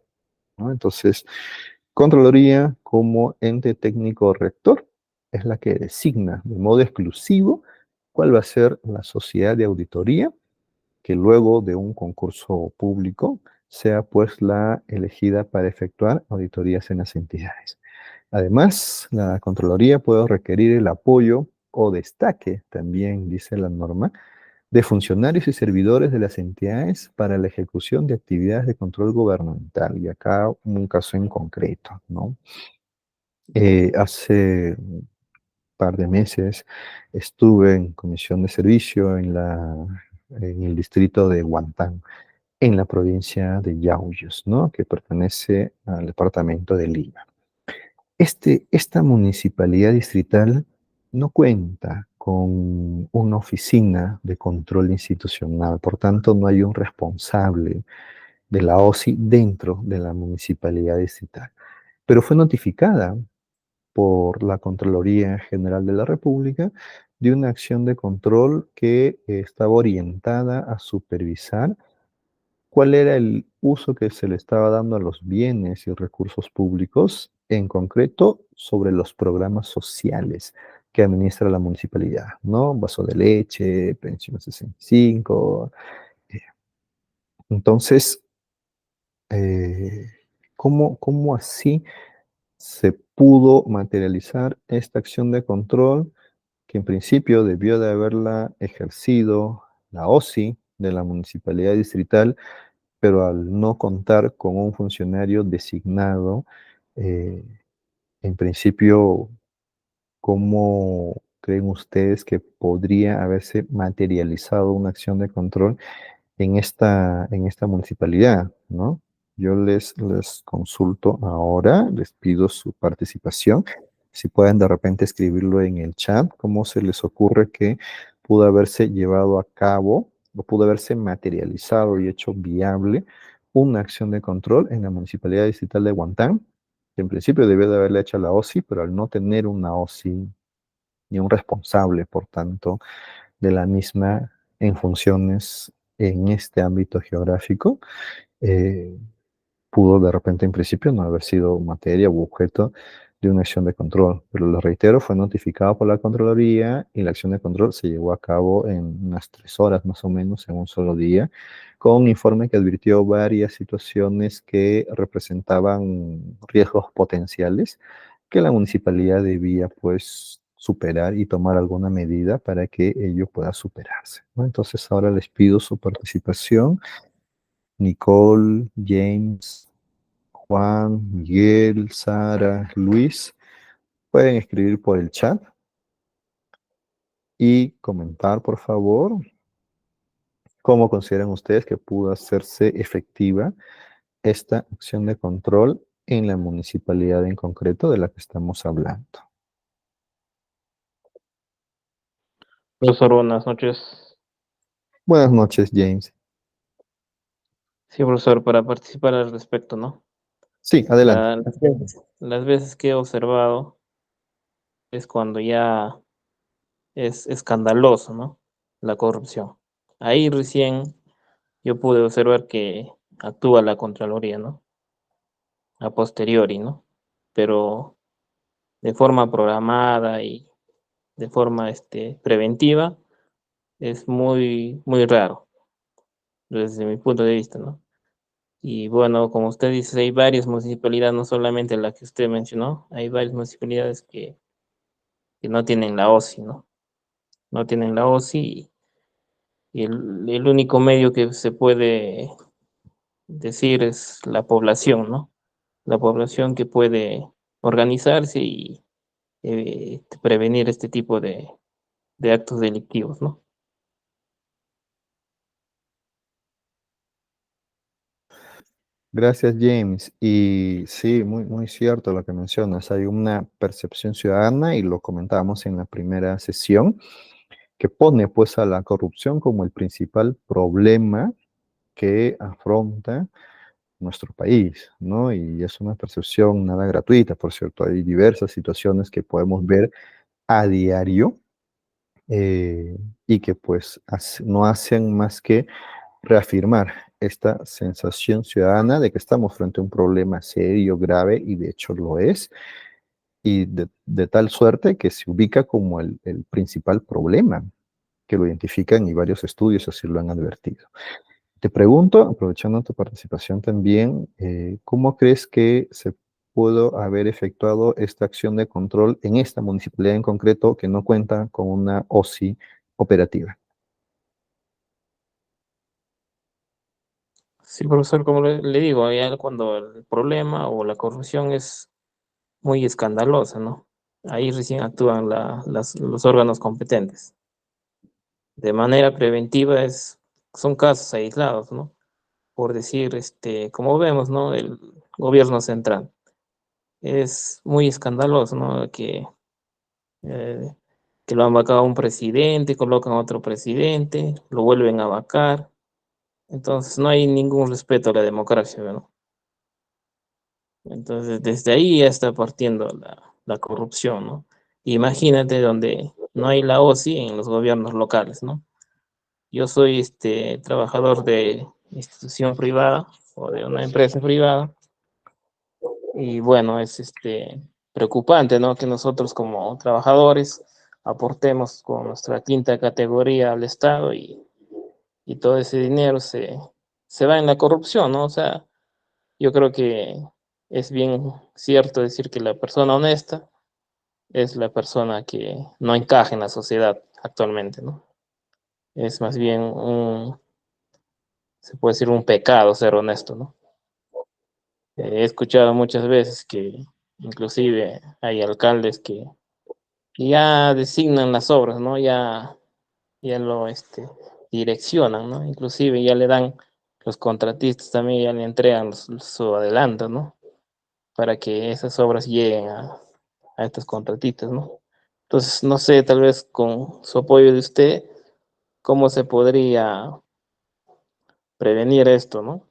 ¿no? Entonces, Contraloría como ente técnico rector es la que designa de modo exclusivo cuál va a ser la sociedad de auditoría que luego de un concurso público sea pues la elegida para efectuar auditorías en las entidades. Además, la Contraloría puede requerir el apoyo o destaque, también dice la norma, de funcionarios y servidores de las entidades para la ejecución de actividades de control gubernamental. Y acá un caso en concreto, ¿no? Hace un par de meses estuve en comisión de servicio en el distrito de Huantán, en la provincia de Yauyos, ¿no? Que pertenece al departamento de Lima. Esta municipalidad distrital no cuenta con una oficina de control institucional, por tanto no hay un responsable de la OSI dentro de la municipalidad distrital, pero fue notificada por la Contraloría General de la República de una acción de control que estaba orientada a supervisar cuál era el uso que se le estaba dando a los bienes y recursos públicos, en concreto sobre los programas sociales que administra la municipalidad, ¿no? Vaso de leche, pensión 65. eh, Entonces, eh, ¿cómo así se pudo materializar esta acción de control que en principio debió de haberla ejercido la OSI de la municipalidad distrital, pero al no contar con un funcionario designado, eh, en principio, ¿cómo creen ustedes que podría haberse materializado una acción de control en esta municipalidad, ¿no? Yo les consulto ahora, les pido su participación. Si pueden de repente escribirlo en el chat, ¿cómo se les ocurre que pudo haberse llevado a cabo o pudo haberse materializado y hecho viable una acción de control en la Municipalidad Distrital de Huantán? Que en principio debió de haberle hecho la OSI, pero al no tener una OSI ni un responsable, por tanto, de la misma en funciones en este ámbito geográfico, eh, pudo de repente en principio no haber sido materia u objeto de una acción de control. Pero lo reitero, fue notificado por la Contraloría y la acción de control se llevó a cabo en unas 3 horas más o menos, en un solo día, con un informe que advirtió varias situaciones que representaban riesgos potenciales que la municipalidad debía pues superar y tomar alguna medida para que ello pueda superarse, ¿no? Entonces ahora les pido su participación. Nicole, James, Juan, Miguel, Sara, Luis, pueden escribir por el chat y comentar, por favor, cómo consideran ustedes que pudo hacerse efectiva esta acción de control en la municipalidad en concreto de la que estamos hablando. Profesor, buenas noches. Buenas noches, James. Sí, profesor, para participar al respecto, ¿no? Sí, adelante. Las veces que he observado es cuando ya es escandaloso, ¿no? La corrupción. Ahí recién yo pude observar que actúa la Contraloría, ¿no? A posteriori, ¿no? Pero de forma programada y de forma preventiva es muy raro desde mi punto de vista, ¿no? Y bueno, como usted dice, hay varias municipalidades, no solamente la que usted mencionó, hay varias municipalidades que no tienen la OSI, ¿no? No tienen la OSI y el único medio que se puede decir es la población, ¿no? La población que puede organizarse y prevenir este tipo de actos delictivos, ¿no? Gracias, James. Y sí, muy, muy cierto lo que mencionas. Hay una percepción ciudadana, y lo comentábamos en la primera sesión, que pone pues a la corrupción como el principal problema que afronta nuestro país, ¿no? Y es una percepción nada gratuita, por cierto. Hay diversas situaciones que podemos ver a diario, eh, y que pues no hacen más que reafirmar esta sensación ciudadana de que estamos frente a un problema serio, grave, y de hecho lo es, y de tal suerte que se ubica como el principal problema, que lo identifican y varios estudios así lo han advertido. Te pregunto, aprovechando tu participación también, ¿cómo crees que se pudo haber efectuado esta acción de control en esta municipalidad en concreto que no cuenta con una OSI operativa? Sí, profesor, como le digo, ya cuando el problema o la corrupción es muy escandalosa, ¿no? Ahí recién actúan los órganos competentes. De manera preventiva son casos aislados, ¿no? Por decir, como vemos, ¿no? El gobierno central. Es muy escandaloso, ¿no? Eh, que lo han vacado a un presidente, colocan a otro presidente, lo vuelven a vacar. Entonces no hay ningún respeto a la democracia, ¿no? Entonces desde ahí ya está partiendo la corrupción, ¿no? Imagínate donde no hay la OSI en los gobiernos locales, ¿no? Yo soy trabajador de institución privada o de una empresa privada y bueno, es preocupante, ¿no? Que nosotros como trabajadores aportemos con nuestra quinta categoría al Estado y todo ese dinero se va en la corrupción, ¿no? O sea, yo creo que es bien cierto decir que la persona honesta es la persona que no encaja en la sociedad actualmente, ¿no? Es más bien se puede decir un pecado ser honesto, ¿no? He escuchado muchas veces que inclusive hay alcaldes que ya designan las obras, ¿no? Ya lo direccionan, ¿no? Inclusive ya le dan, los contratistas también ya le entregan su adelanto, ¿no? Para que esas obras lleguen a estos contratistas, ¿no? Entonces, no sé, tal vez con su apoyo de usted, ¿cómo se podría prevenir esto, ¿no?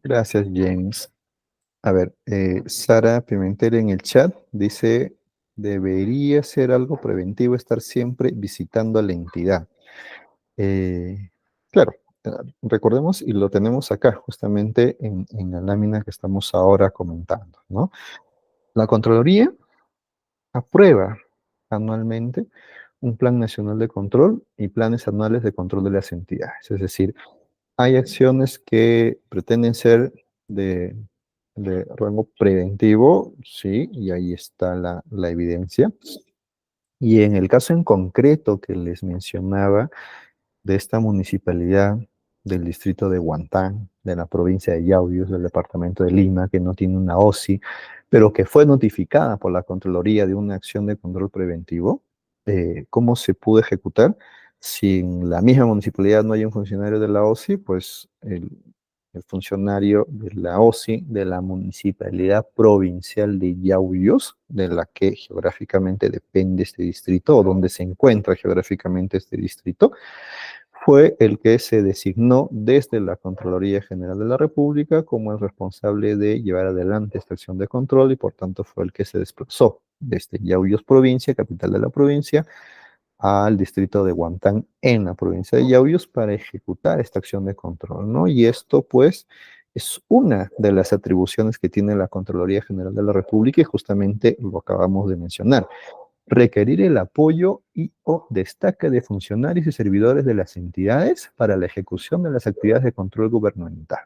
Gracias, James. A ver, Sara Pimentel en el chat dice, debería ser algo preventivo estar siempre visitando a la entidad. Claro, eh, recordemos, y lo tenemos acá justamente en la lámina que estamos ahora comentando, ¿no? La Contraloría aprueba anualmente un plan nacional de control y planes anuales de control de las entidades. Es decir, hay acciones que pretenden ser de, de rango preventivo, sí, y ahí está la evidencia. Y en el caso en concreto que les mencionaba, de esta municipalidad del distrito de Huantán, de la provincia de Yauyos, del departamento de Lima, que no tiene una OSI, pero que fue notificada por la Contraloría de una acción de control preventivo. ¿Cómo se pudo ejecutar? Si en la misma municipalidad no hay un funcionario de la OSI, pues el funcionario de la OSI de la Municipalidad Provincial de Yauyos, de la que geográficamente depende este distrito, o donde se encuentra geográficamente este distrito, fue el que se designó desde la Contraloría General de la República como el responsable de llevar adelante esta acción de control, y por tanto fue el que se desplazó desde Yauyos provincia, capital de la provincia, al distrito de Huantán en la provincia de Yauyos para ejecutar esta acción de control, ¿no? Y esto pues es una de las atribuciones que tiene la Contraloría General de la República, y justamente lo acabamos de mencionar: requerir el apoyo y o destaque de funcionarios y servidores de las entidades para la ejecución de las actividades de control gubernamental.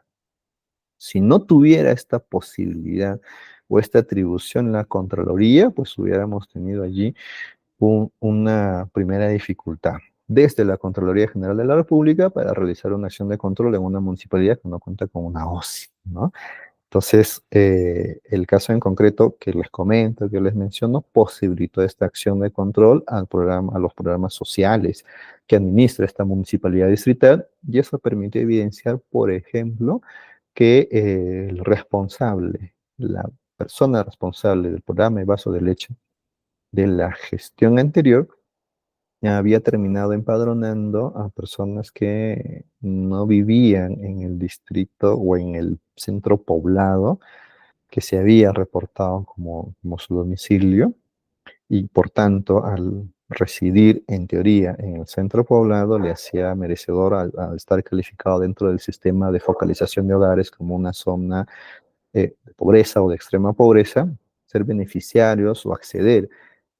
Si no tuviera esta posibilidad o esta atribución la Contraloría, pues hubiéramos tenido allí una primera dificultad desde la Contraloría General de la República para realizar una acción de control en una municipalidad que no cuenta con una OSI, ¿no? Entonces, el caso en concreto que les comento, que les menciono, posibilitó esta acción de control al programa, a los programas sociales que administra esta municipalidad distrital, y eso permite evidenciar, por ejemplo, que el responsable, la persona responsable del programa de vaso de leche de la gestión anterior, había terminado empadronando a personas que no vivían en el distrito o en el centro poblado que se había reportado como su domicilio, y por tanto al residir en teoría en el centro poblado le hacía merecedor al estar calificado dentro del sistema de focalización de hogares como una zona de pobreza o de extrema pobreza, ser beneficiarios o acceder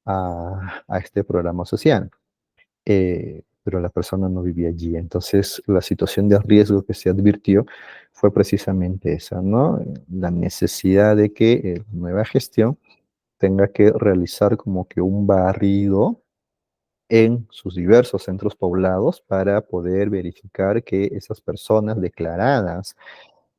a este programa social. Pero la persona no vivía allí. Entonces, la situación de riesgo que se advirtió fue precisamente esa, ¿no? La necesidad de que la nueva gestión tenga que realizar como que un barrido en sus diversos centros poblados para poder verificar que esas personas declaradas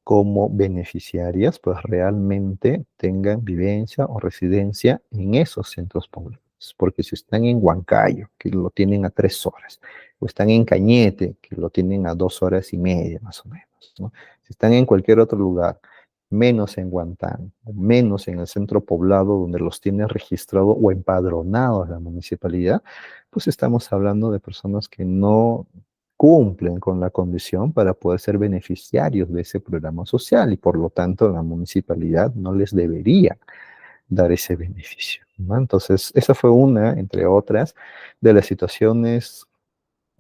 como beneficiarias, pues realmente tengan vivencia o residencia en esos centros poblados. Porque si están en Huancayo, que lo tienen a 3 horas, o están en Cañete, que lo tienen a 2 horas y media, más o menos, ¿no? Si están en cualquier otro lugar, menos en Guantán, menos en el centro poblado donde los tiene registrado o empadronados la municipalidad, pues estamos hablando de personas que no cumplen con la condición para poder ser beneficiarios de ese programa social, y por lo tanto la municipalidad no les debería dar ese beneficio, ¿no? Entonces, esa fue una, entre otras, de las situaciones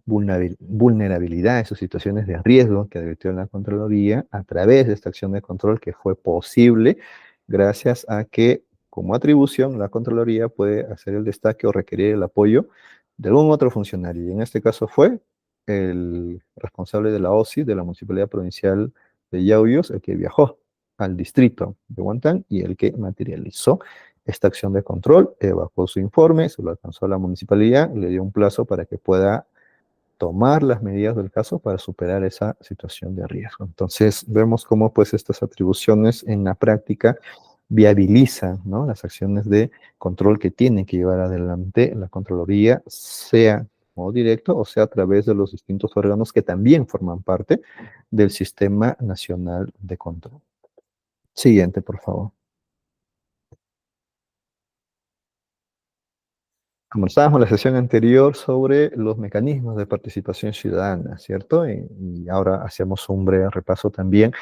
vulnerabilidades o situaciones de riesgo que advirtió la Contraloría a través de esta acción de control, que fue posible gracias a que, como atribución, la Contraloría puede hacer el destaque o requerir el apoyo de algún otro funcionario. Y en este caso fue el responsable de la OSI, de la Municipalidad Provincial de Yauyos, el que viajó al distrito de Huantán y el que materializó esta acción de control, evacuó su informe, se lo alcanzó a la municipalidad, le dio un plazo para que pueda tomar las medidas del caso para superar esa situación de riesgo. Entonces, vemos cómo pues estas atribuciones en la práctica viabilizan, ¿no?, las acciones de control que tiene que llevar adelante la Contraloría, sea modo directo o sea a través de los distintos órganos que también forman parte del Sistema Nacional de Control. Siguiente, por favor. Conversábamos en la sesión anterior sobre los mecanismos de participación ciudadana, ¿cierto? Y ahora hacemos un breve repaso también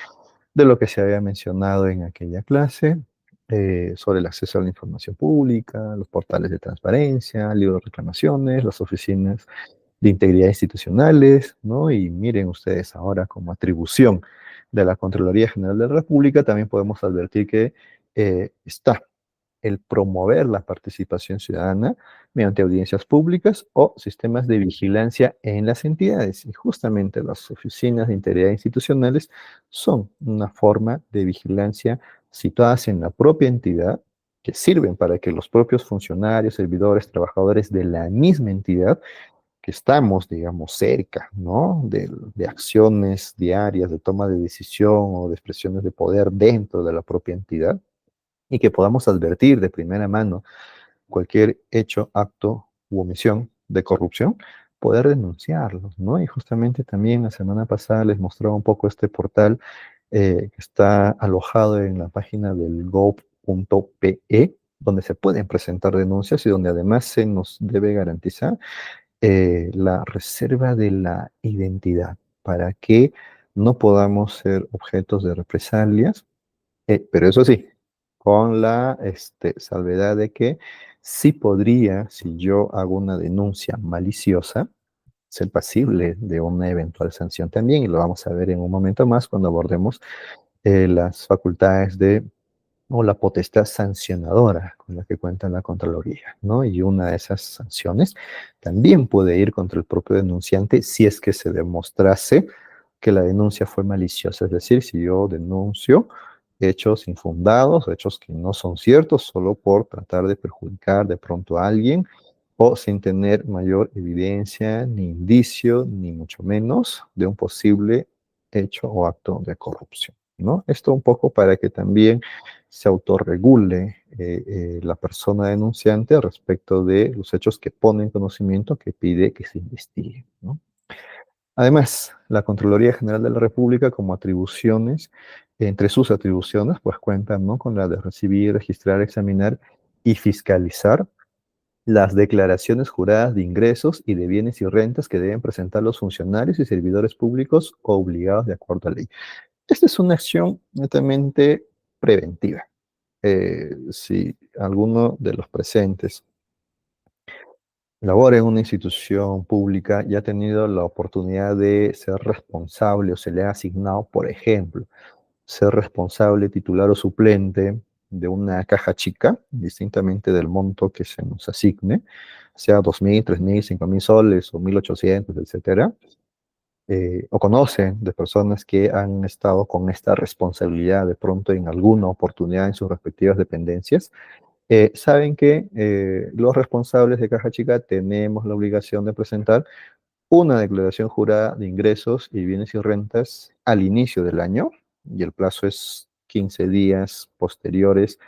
de lo que se había mencionado en aquella clase, sobre el acceso a la información pública, los portales de transparencia, libros de reclamaciones, las oficinas de integridad institucionales, ¿no? Y miren ustedes ahora, como atribución de la Contraloría General de la República, también podemos advertir que está el promover la participación ciudadana mediante audiencias públicas o sistemas de vigilancia en las entidades. Y justamente las oficinas de integridad institucionales son una forma de vigilancia situadas en la propia entidad, que sirven para que los propios funcionarios, servidores, trabajadores de la misma entidad, que estamos, digamos, cerca, ¿no?, de acciones diarias, de toma de decisión o de expresiones de poder dentro de la propia entidad, y que podamos advertir de primera mano cualquier hecho, acto u omisión de corrupción, poder denunciarlos, ¿no? Y justamente también la semana pasada les mostraba un poco este portal que está alojado en la página del gov.pe, donde se pueden presentar denuncias y donde además se nos debe garantizar la reserva de la identidad para que no podamos ser objetos de represalias, pero eso sí, con la salvedad de que sí podría, si yo hago una denuncia maliciosa, ser pasible de una eventual sanción también, y lo vamos a ver en un momento más cuando abordemos las facultades de o la potestad sancionadora con la que cuenta la Contraloría, ¿no? Y una de esas sanciones también puede ir contra el propio denunciante si es que se demostrase que la denuncia fue maliciosa, es decir, si yo denuncio hechos infundados, hechos que no son ciertos, solo por tratar de perjudicar de pronto a alguien o sin tener mayor evidencia, ni indicio, ni mucho menos de un posible hecho o acto de corrupción. ¿no? Esto un poco para que también se autorregule la persona denunciante respecto de los hechos que pone en conocimiento que pide que se investigue, ¿no? Además, la Contraloría General de la República, como atribuciones, entre sus atribuciones, pues cuentan, ¿no?, con la de recibir, registrar, examinar y fiscalizar las declaraciones juradas de ingresos y de bienes y rentas que deben presentar los funcionarios y servidores públicos obligados de acuerdo a ley. Esta es una acción netamente preventiva. Si alguno de los presentes labora en una institución pública y ha tenido la oportunidad de ser responsable o se le ha asignado, por ejemplo, ser responsable, titular o suplente de una caja chica, distintamente del monto que se nos asigne, sea 2.000, 3.000, 5.000 soles o 1.800, etcétera, o conocen de personas que han estado con esta responsabilidad de pronto en alguna oportunidad en sus respectivas dependencias, saben que los responsables de caja chica tenemos la obligación de presentar una declaración jurada de ingresos y bienes y rentas al inicio del año, y el plazo es 15 días posteriores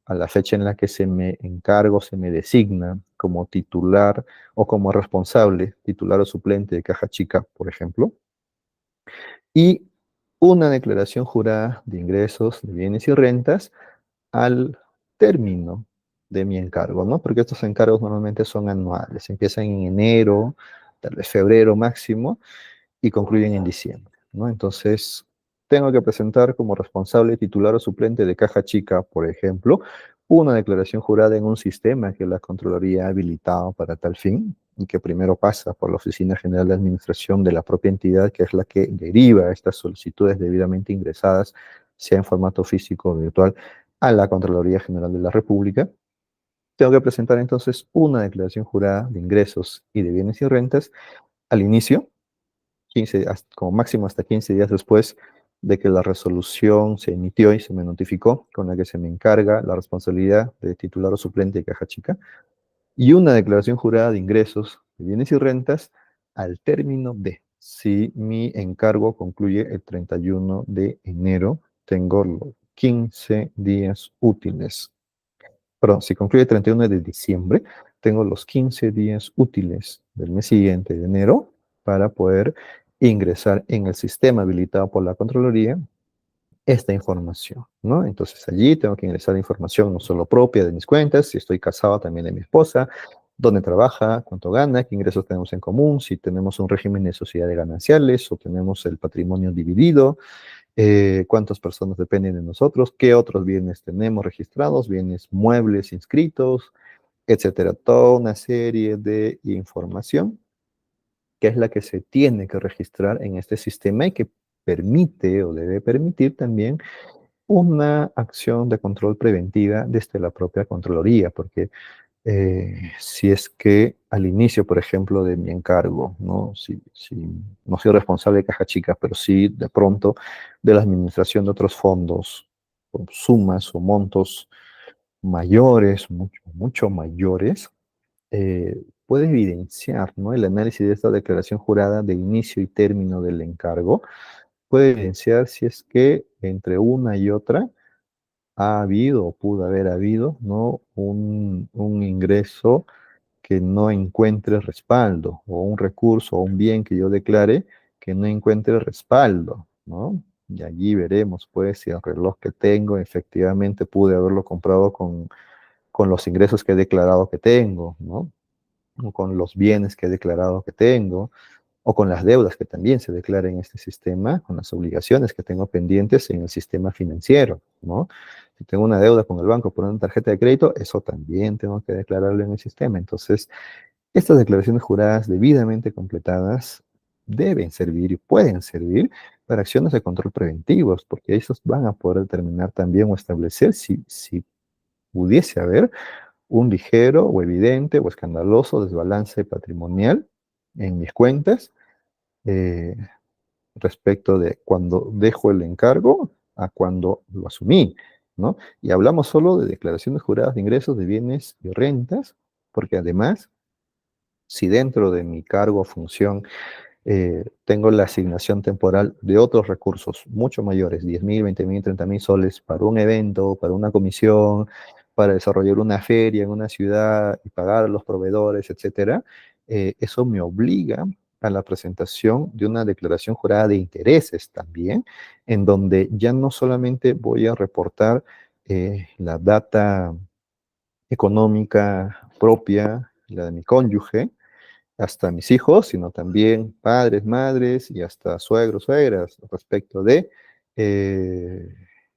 a la fecha en la que se me encargo, se me designa como titular o como responsable, titular o suplente de caja chica, por ejemplo, y una declaración jurada de ingresos, de bienes y rentas al término de mi encargo, ¿no? Porque estos encargos normalmente son anuales, empiezan en enero, tal vez febrero máximo, y concluyen en diciembre, ¿no? Entonces, tengo que presentar como responsable titular o suplente de caja chica, por ejemplo, una declaración jurada en un sistema que la Contraloría ha habilitado para tal fin y que primero pasa por la Oficina General de Administración de la propia entidad, que es la que deriva estas solicitudes debidamente ingresadas, sea en formato físico o virtual, a la Contraloría General de la República. Tengo que presentar entonces una declaración jurada de ingresos y de bienes y rentas al inicio, 15, como máximo hasta 15 días después de que la resolución se emitió y se me notificó, con la que se me encarga la responsabilidad de titular o suplente de caja chica, y una declaración jurada de ingresos, de bienes y rentas al término de, si mi encargo concluye el 31 de enero, tengo los 15 días útiles. Perdón, si concluye el 31 de diciembre, tengo los 15 días útiles del mes siguiente, de enero, para poder ingresar en el sistema habilitado por la Contraloría esta información, ¿no? Entonces allí tengo que ingresar información no solo propia de mis cuentas, si estoy casado también de mi esposa, dónde trabaja, cuánto gana, qué ingresos tenemos en común, si tenemos un régimen de sociedades gananciales o tenemos el patrimonio dividido, cuántas personas dependen de nosotros, qué otros bienes tenemos registrados, bienes muebles inscritos, etcétera. Toda una serie de información que es la que se tiene que registrar en este sistema y que permite o debe permitir también una acción de control preventiva desde la propia Contraloría, porque si es que al inicio, por ejemplo, de mi encargo, ¿no? Si no soy responsable de caja chica, pero sí de pronto de la administración de otros fondos, con sumas o montos mayores, mucho, mucho mayores, puede evidenciar, ¿no? El análisis de esta declaración jurada de inicio y término del encargo, puede evidenciar si es que entre una y otra ha habido o pudo haber habido, ¿no?, un ingreso que no encuentre respaldo, o un recurso o un bien que yo declare que no encuentre respaldo, ¿no? Y allí veremos, pues, si el reloj que tengo efectivamente pude haberlo comprado con los ingresos que he declarado que tengo, ¿no? O con los bienes que he declarado que tengo, o con las deudas que también se declaran en este sistema, con las obligaciones que tengo pendientes en el sistema financiero, ¿no? Si tengo una deuda con el banco por una tarjeta de crédito, eso también tengo que declararlo en el sistema. Entonces, estas declaraciones juradas debidamente completadas deben servir y pueden servir para acciones de control preventivos, porque esos van a poder determinar también o establecer si pudiese haber un ligero o evidente o escandaloso desbalance patrimonial en mis cuentas, eh, respecto de cuando dejo el encargo a cuando lo asumí, ¿no? Y hablamos solo de declaraciones juradas de ingresos de bienes y rentas, porque además, si dentro de mi cargo o función tengo la asignación temporal de otros recursos mucho mayores, 10.000, 20.000, 30.000 soles para un evento, para una comisión, para desarrollar una feria en una ciudad y pagar a los proveedores, etcétera, eso me obliga a la presentación de una declaración jurada de intereses también, en donde ya no solamente voy a reportar la data económica propia, la de mi cónyuge, hasta mis hijos, sino también padres, madres y hasta suegros, suegras, respecto eh,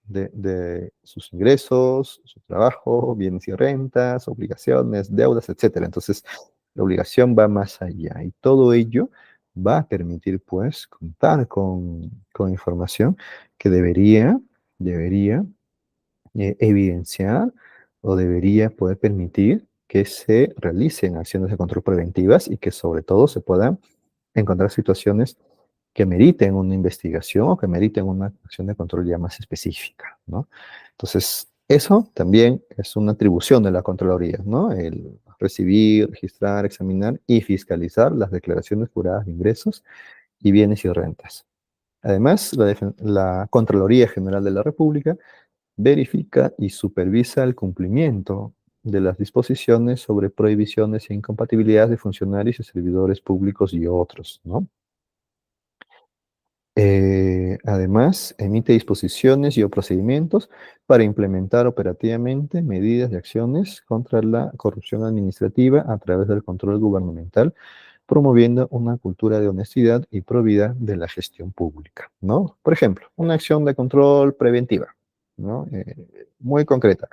de sus ingresos, su trabajo, bienes y rentas, obligaciones, deudas, etcétera. Entonces, la obligación va más allá y todo ello va a permitir, pues, contar con información que debería evidenciar o debería poder permitir que se realicen acciones de control preventivas y que sobre todo se puedan encontrar situaciones que meriten una investigación o que meriten una acción de control ya más específica, ¿no? Entonces, eso también es una atribución de la Contraloría, ¿no? El recibir, registrar, examinar y fiscalizar las declaraciones juradas de ingresos y bienes y rentas. Además, la Contraloría General de la República verifica y supervisa el cumplimiento de las disposiciones sobre prohibiciones e incompatibilidades de funcionarios y servidores públicos y otros, ¿no? Además, emite disposiciones y o procedimientos para implementar operativamente medidas y acciones contra la corrupción administrativa a través del control gubernamental, promoviendo una cultura de honestidad y probidad de la gestión pública, ¿no? Por ejemplo, una acción de control preventiva, ¿no? Muy concreta.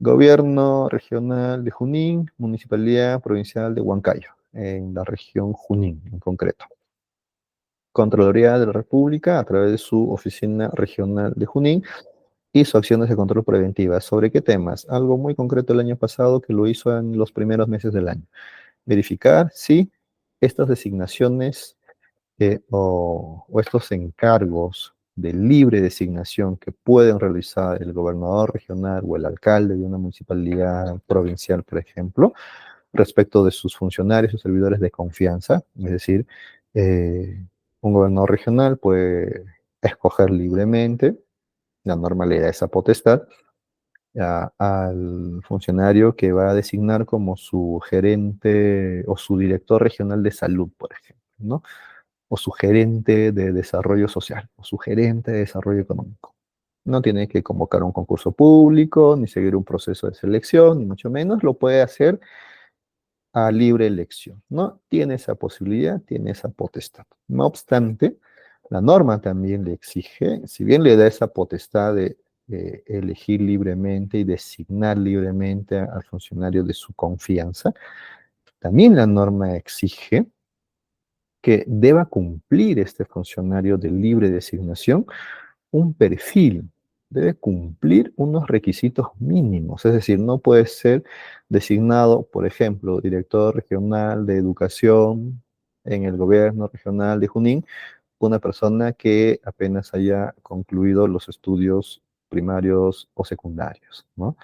Gobierno regional de Junín, Municipalidad Provincial de Huancayo, en la región Junín en concreto. Contraloría de la República, a través de su oficina regional de Junín, hizo acciones de control preventiva. ¿Sobre qué temas? Algo muy concreto el año pasado que lo hizo en los primeros meses del año. Verificar si estas designaciones o estos encargos de libre designación que pueden realizar el gobernador regional o el alcalde de una municipalidad provincial, por ejemplo, respecto de sus funcionarios o servidores de confianza, es decir, eh, un gobernador regional puede escoger libremente, la normalidad de esa potestad, al funcionario que va a designar como su gerente o su director regional de salud, por ejemplo, ¿no? O su gerente de desarrollo social, o su gerente de desarrollo económico. No tiene que convocar un concurso público, ni seguir un proceso de selección, ni mucho menos, lo puede hacer a libre elección, ¿no? Tiene esa posibilidad, tiene esa potestad. No obstante, la norma también le exige, si bien le da esa potestad de elegir libremente y designar libremente al funcionario de su confianza, también la norma exige que deba cumplir este funcionario de libre designación un perfil, debe cumplir unos requisitos mínimos, es decir, no puede ser designado, por ejemplo, director regional de educación en el gobierno regional de Junín, una persona que apenas haya concluido los estudios primarios o secundarios, ¿no?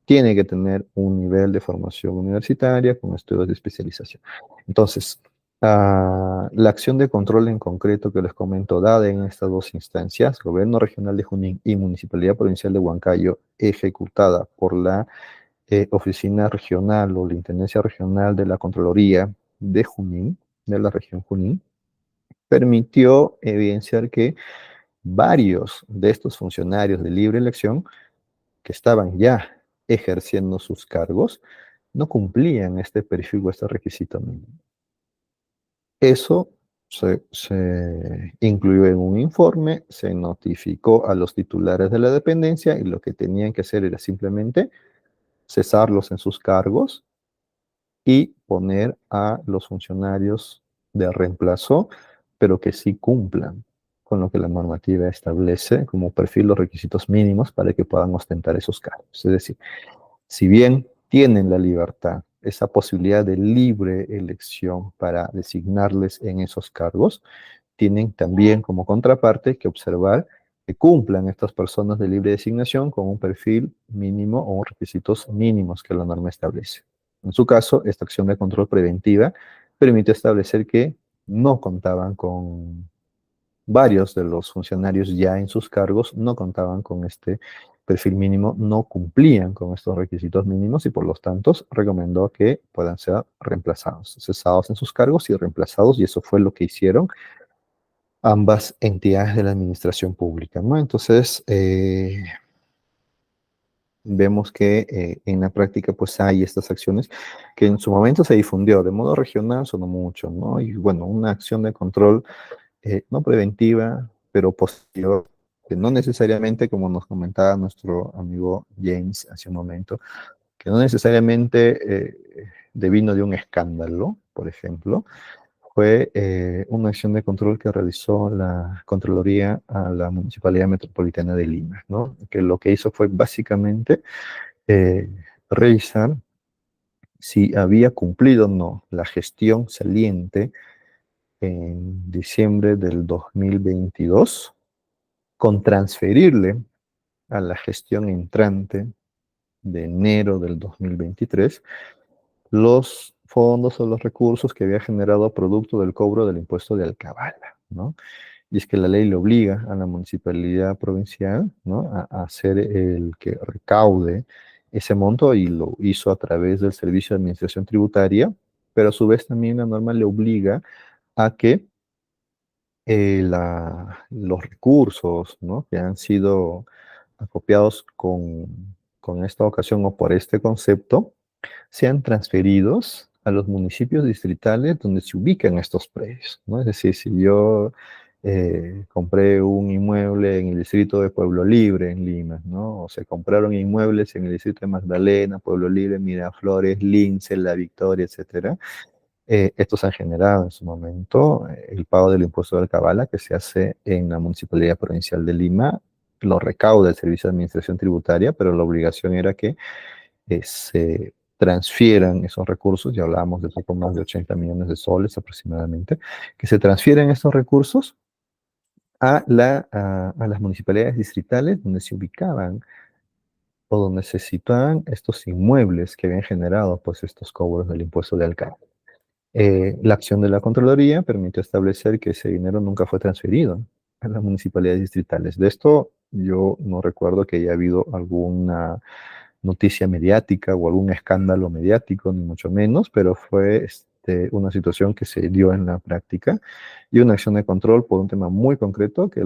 Tiene que tener un nivel de formación universitaria con estudios de especialización. Entonces, la acción de control en concreto que les comento, dada en estas dos instancias, Gobierno Regional de Junín y Municipalidad Provincial de Huancayo, ejecutada por la Oficina Regional o la Intendencia Regional de la Contraloría de Junín, de la región Junín, permitió evidenciar que varios de estos funcionarios de libre elección que estaban ya ejerciendo sus cargos no cumplían este perfil o este requisito mínimo. Eso se incluyó en un informe, se notificó a los titulares de la dependencia y lo que tenían que hacer era simplemente cesarlos en sus cargos y poner a los funcionarios de reemplazo, pero que sí cumplan con lo que la normativa establece como perfil los requisitos mínimos para que puedan ostentar esos cargos. Es decir, si bien tienen la libertad, esa posibilidad de libre elección para designarles en esos cargos, tienen también como contraparte que observar que cumplan estas personas de libre designación con un perfil mínimo o requisitos mínimos que la norma establece. En su caso, esta acción de control preventiva permite establecer que no contaban con, varios de los funcionarios ya en sus cargos no contaban con este perfil mínimo, no cumplían con estos requisitos mínimos y por lo tanto recomendó que puedan ser reemplazados, cesados en sus cargos y reemplazados, y eso fue lo que hicieron ambas entidades de la administración pública, ¿no? Entonces, vemos que en la práctica pues hay estas acciones que en su momento se difundió de modo regional, sonó mucho, ¿no? Y bueno, una acción de control no preventiva, pero posterior, que no necesariamente, como nos comentaba nuestro amigo James hace un momento, que no necesariamente devino de un escándalo, por ejemplo, fue una acción de control que realizó la Contraloría a la Municipalidad Metropolitana de Lima, ¿no? Que lo que hizo fue básicamente eh, revisar si había cumplido o no la gestión saliente en diciembre del 2022 con transferirle a la gestión entrante de enero del 2023 los fondos o los recursos que había generado producto del cobro del impuesto de alcabala, ¿no? Y es que la ley le obliga a la municipalidad provincial, ¿no? A ser el que recaude ese monto y lo hizo a través del Servicio de Administración Tributaria, pero a su vez también la norma le obliga a que los recursos, ¿no? Que han sido acopiados con esta ocasión o por este concepto, sean transferidos a los municipios distritales donde se ubican estos predios, ¿no? Es decir, si yo compré un inmueble en el distrito de Pueblo Libre, en Lima, ¿no? O se compraron inmuebles en el distrito de Magdalena, Pueblo Libre, Miraflores, Lince, La Victoria, etcétera. Estos han generado en su momento el pago del impuesto de alcabala que se hace en la Municipalidad Provincial de Lima, lo recauda el Servicio de Administración Tributaria, pero la obligación era que se transfieran esos recursos, ya hablábamos de poco más de 80 millones de soles aproximadamente, que se transfieran estos recursos a las municipalidades distritales donde se ubicaban o donde se situaban estos inmuebles que habían generado pues estos cobros del impuesto de alcalde. La acción de la Contraloría permitió establecer que ese dinero nunca fue transferido a las municipalidades distritales. De esto yo no recuerdo que haya habido alguna noticia mediática o algún escándalo mediático, ni mucho menos, pero fue una situación que se dio en la práctica y una acción de control por un tema muy concreto que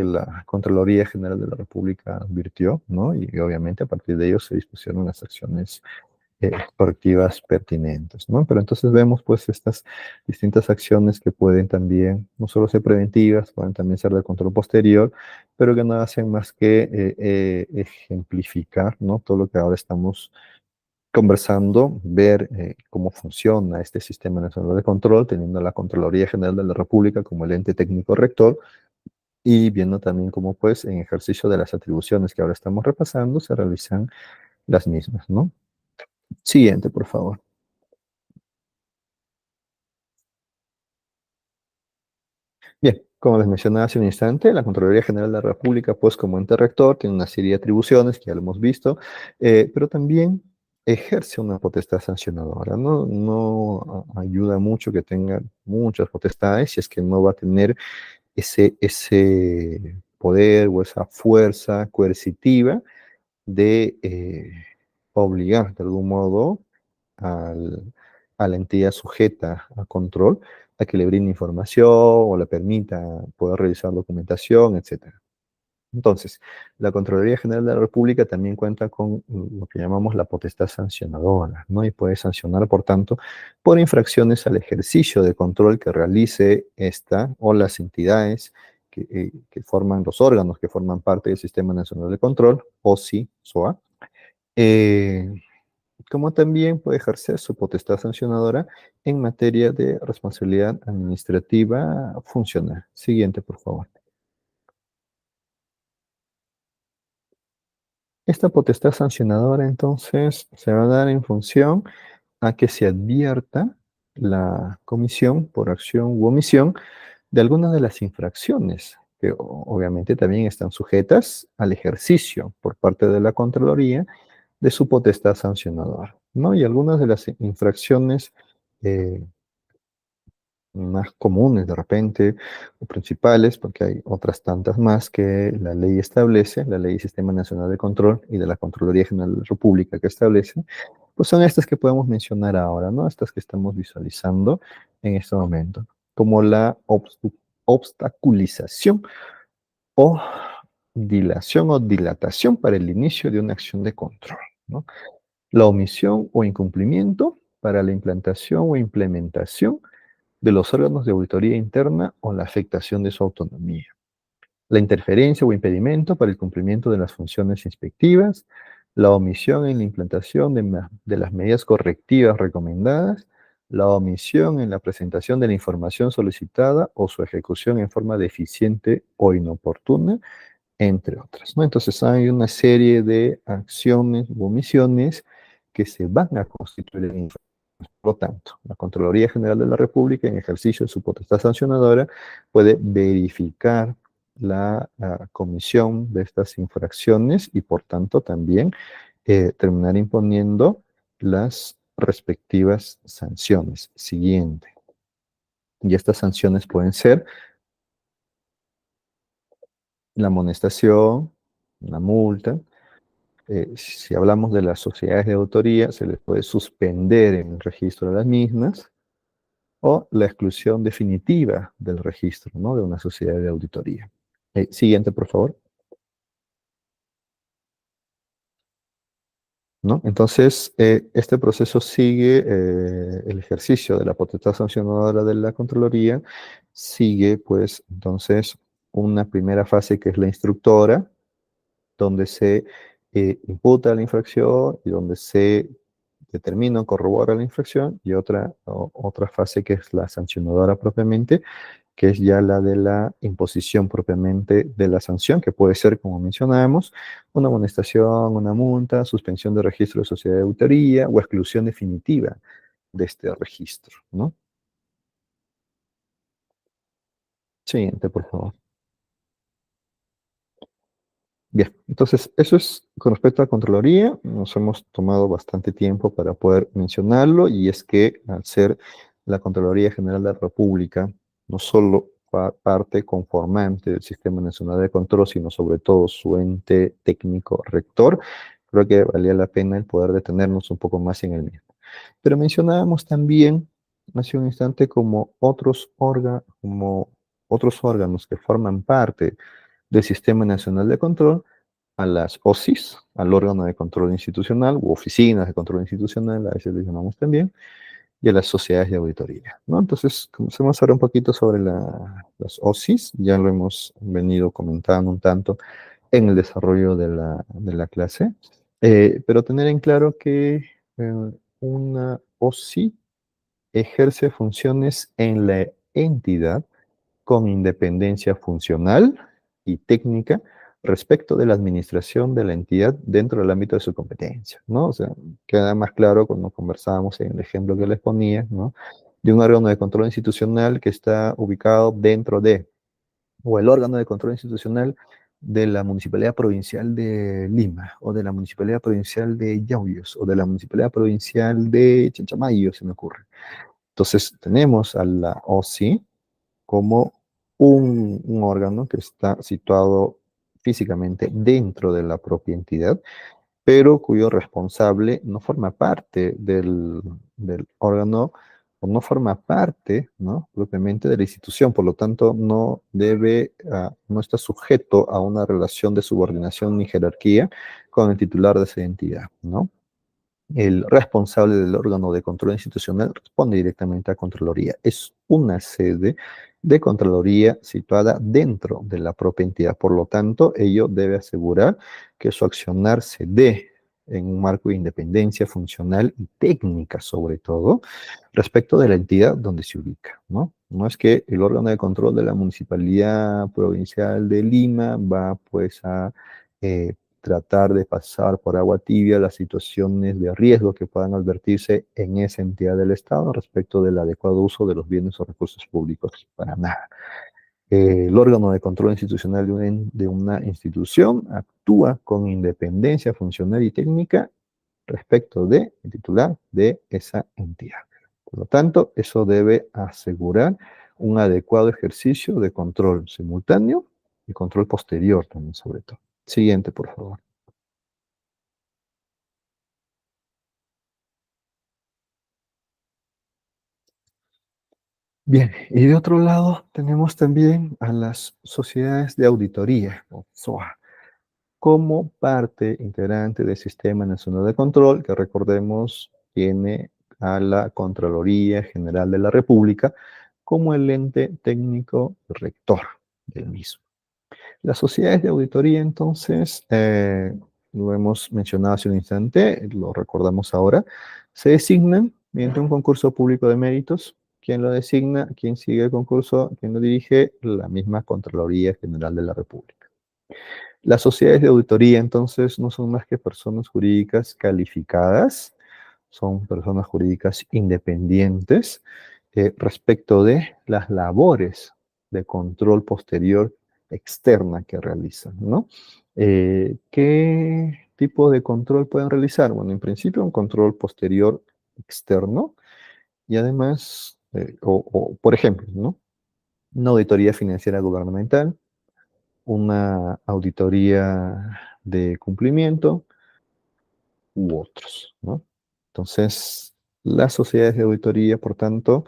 la Contraloría General de la República advirtió, ¿no? Y obviamente a partir de ello se dispusieron las acciones correctivas pertinentes, ¿no? Pero entonces vemos pues estas distintas acciones que pueden también no solo ser preventivas, pueden también ser de control posterior, pero que no hacen más que ejemplificar, ¿no? Todo lo que ahora estamos conversando, ver cómo funciona este sistema nacional de control, teniendo la Contraloría General de la República como el ente técnico rector y viendo también cómo pues en ejercicio de las atribuciones que ahora estamos repasando se realizan las mismas, ¿no? Siguiente, por favor. Bien, como les mencionaba hace un instante, la Contraloría General de la República, pues como ente rector, tiene una serie de atribuciones que ya lo hemos visto, pero también ejerce una potestad sancionadora, ¿no? No ayuda mucho que tenga muchas potestades si es que no va a tener ese poder o esa fuerza coercitiva de obligar de algún modo al- a la entidad sujeta a control a que le brinde información o le permita poder revisar documentación, etcétera. Entonces, la Contraloría General de la República también cuenta con lo que llamamos la potestad sancionadora, ¿no? Y puede sancionar, por tanto, por infracciones al ejercicio de control que realice esta o las entidades que forman los órganos que forman parte del Sistema Nacional de Control, OSI, SOA, eh, como también puede ejercer su potestad sancionadora en materia de responsabilidad administrativa funcional. Siguiente, por favor. Esta potestad sancionadora entonces se va a dar en función a que se advierta la comisión por acción u omisión de algunas de las infracciones que obviamente también están sujetas al ejercicio por parte de la Contraloría de su potestad sancionadora, ¿no? Y algunas de las infracciones eh, más comunes de repente, o principales, porque hay otras tantas más que la ley establece, la Ley Sistema Nacional de Control y de la Contraloría General de la República que establece, pues son estas que podemos mencionar ahora, ¿no? Estas que estamos visualizando en este momento, como la obstaculización o dilación o dilatación para el inicio de una acción de control, ¿no? La omisión o incumplimiento para la implantación o implementación de los órganos de auditoría interna o la afectación de su autonomía. La interferencia o impedimento para el cumplimiento de las funciones inspectivas, la omisión en la implantación de las medidas correctivas recomendadas, la omisión en la presentación de la información solicitada o su ejecución en forma deficiente o inoportuna, entre otras, ¿no? Entonces hay una serie de acciones u omisiones que se van a constituir en infracciones. Por lo tanto, la Contraloría General de la República, en ejercicio de su potestad sancionadora, puede verificar la comisión de estas infracciones y, por tanto, también terminar imponiendo las respectivas sanciones. Siguiente. Y estas sanciones pueden ser la amonestación, una multa. Si hablamos de las sociedades de autoría, se les puede suspender en el registro de las mismas o la exclusión definitiva del registro, ¿no? De una sociedad de auditoría. Siguiente, por favor. ¿No? Entonces, este proceso sigue el ejercicio de la potestad sancionadora de la Contraloría, sigue, pues, entonces, una primera fase que es la instructora, donde se imputa la infracción y donde se determina o corrobora la infracción, y otra fase que es la sancionadora propiamente, que es ya la de la imposición propiamente de la sanción, que puede ser, como mencionábamos, una amonestación, una multa, suspensión de registro de sociedad de auditoría o exclusión definitiva de este registro, ¿no? Siguiente, por favor. Bien, entonces eso es con respecto a Contraloría. Nos hemos tomado bastante tiempo para poder mencionarlo, y es que al ser la Contraloría General de la República no solo parte conformante del Sistema Nacional de Control, sino sobre todo su ente técnico rector, creo que valía la pena el poder detenernos un poco más en el mismo. Pero mencionábamos también hace un instante como otros órganos que forman parte del Sistema Nacional de Control, a las OSIs, al órgano de control institucional, u oficinas de control institucional, a veces le llamamos también, y a las sociedades de auditoría, ¿no? Entonces, comencemos ahora un poquito sobre las OSIs, ya lo hemos venido comentando un tanto en el desarrollo de la clase, pero tener en claro que una OSI ejerce funciones en la entidad con independencia funcional y técnica respecto de la administración de la entidad dentro del ámbito de su competencia, ¿no? O sea, queda más claro cuando conversábamos en el ejemplo que les ponía, ¿no? De un órgano de control institucional que está ubicado dentro de, o el órgano de control institucional de la Municipalidad Provincial de Lima, o de la Municipalidad Provincial de Yauyos, o de la Municipalidad Provincial de Chanchamayo, se me ocurre. Entonces, tenemos a la OSI como un órgano que está situado físicamente dentro de la propia entidad, pero cuyo responsable no forma parte del órgano, o no forma parte, ¿no?, propiamente de la institución, por lo tanto no debe, no está sujeto a una relación de subordinación ni jerarquía con el titular de esa entidad, ¿no? El responsable del órgano de control institucional responde directamente a Contraloría. Es una sede de Contraloría situada dentro de la propia entidad. Por lo tanto, ello debe asegurar que su accionar se dé en un marco de independencia funcional y técnica, sobre todo, respecto de la entidad donde se ubica, ¿no? No es que el órgano de control de la Municipalidad Provincial de Lima va, pues, a eh, tratar de pasar por agua tibia las situaciones de riesgo que puedan advertirse en esa entidad del Estado respecto del adecuado uso de los bienes o recursos públicos. Para nada. El órgano de control institucional de una institución actúa con independencia funcional y técnica respecto de el titular de esa entidad. Por lo tanto, eso debe asegurar un adecuado ejercicio de control simultáneo y control posterior también, sobre todo. Siguiente, por favor. Bien, y de otro lado tenemos también a las sociedades de auditoría, o SOA, como parte integrante del Sistema Nacional de Control, que recordemos tiene a la Contraloría General de la República como el ente técnico rector del mismo. Las sociedades de auditoría, entonces, lo hemos mencionado hace un instante, lo recordamos ahora, se designan mediante un concurso público de méritos. ¿Quién lo designa? ¿Quién sigue el concurso? ¿Quién lo dirige? La misma Contraloría General de la República. Las sociedades de auditoría, entonces, no son más que personas jurídicas calificadas, son personas jurídicas independientes respecto de las labores de control posterior externa que realizan, ¿no? ¿Qué tipo de control pueden realizar? Bueno, en principio un control posterior externo y además, por ejemplo, ¿no? Una auditoría financiera gubernamental, una auditoría de cumplimiento u otros, ¿no? Entonces, las sociedades de auditoría, por tanto,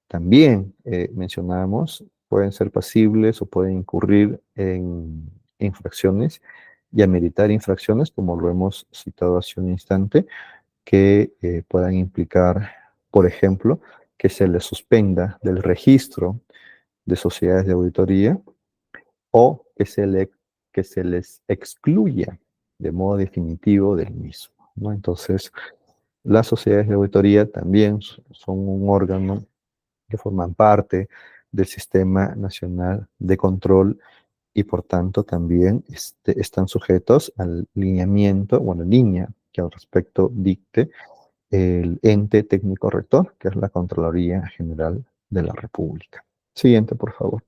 también mencionamos, pueden ser pasibles o pueden incurrir en infracciones y ameritar infracciones, como lo hemos citado hace un instante, que puedan implicar, por ejemplo, que se les suspenda del registro de sociedades de auditoría o que se les excluya de modo definitivo del mismo, ¿no? Entonces, las sociedades de auditoría también son un órgano que forman parte del Sistema Nacional de Control y por tanto también están sujetos al lineamiento o a la línea que al respecto dicte el ente técnico rector, que es la Contraloría General de la República. Siguiente, por favor.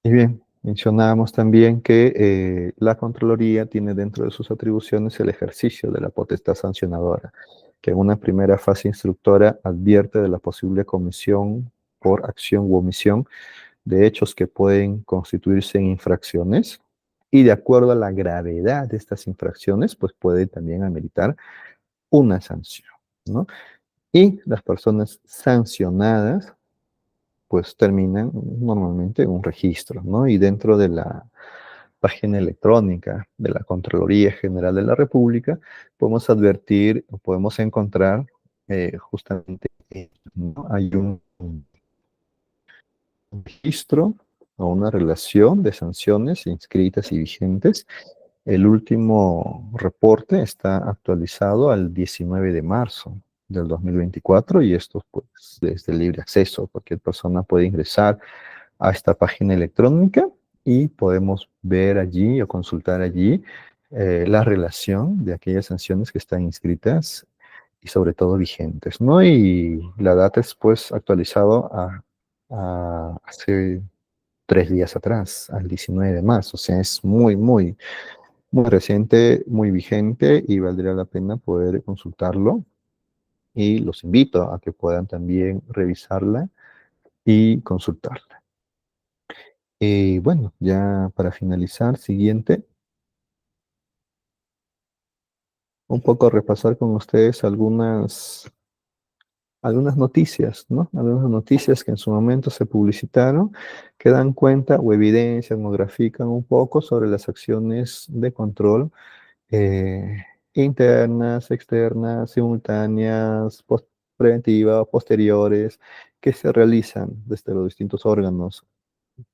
Y bien, mencionábamos también que la Contraloría tiene dentro de sus atribuciones el ejercicio de la potestad sancionadora, que en una primera fase instructora advierte de la posible comisión por acción u omisión de hechos que pueden constituirse en infracciones y de acuerdo a la gravedad de estas infracciones, pues puede también ameritar una sanción, ¿no? Y las personas sancionadas pues terminan normalmente en un registro, ¿no? Y dentro de la página electrónica de la Contraloría General de la República, podemos advertir, o podemos encontrar justamente, ¿no? Hay un registro o una relación de sanciones inscritas y vigentes. El último reporte está actualizado al 19 de marzo del 2024 y esto pues desde libre acceso. Cualquier persona puede ingresar a esta página electrónica y podemos ver allí o consultar allí la relación de aquellas sanciones que están inscritas y sobre todo vigentes, ¿no? Y la data es pues actualizado a hace 3 días atrás, al 19 de marzo, o sea, es muy reciente, muy vigente y valdría la pena poder consultarlo y los invito a que puedan también revisarla y consultarla. Y bueno, ya para finalizar, siguiente, un poco repasar con ustedes algunas noticias, ¿no? Algunas noticias que en su momento se publicitaron, que dan cuenta o evidencian o grafican un poco sobre las acciones de control eh, internas, externas, simultáneas, preventivas, posteriores, que se realizan desde los distintos órganos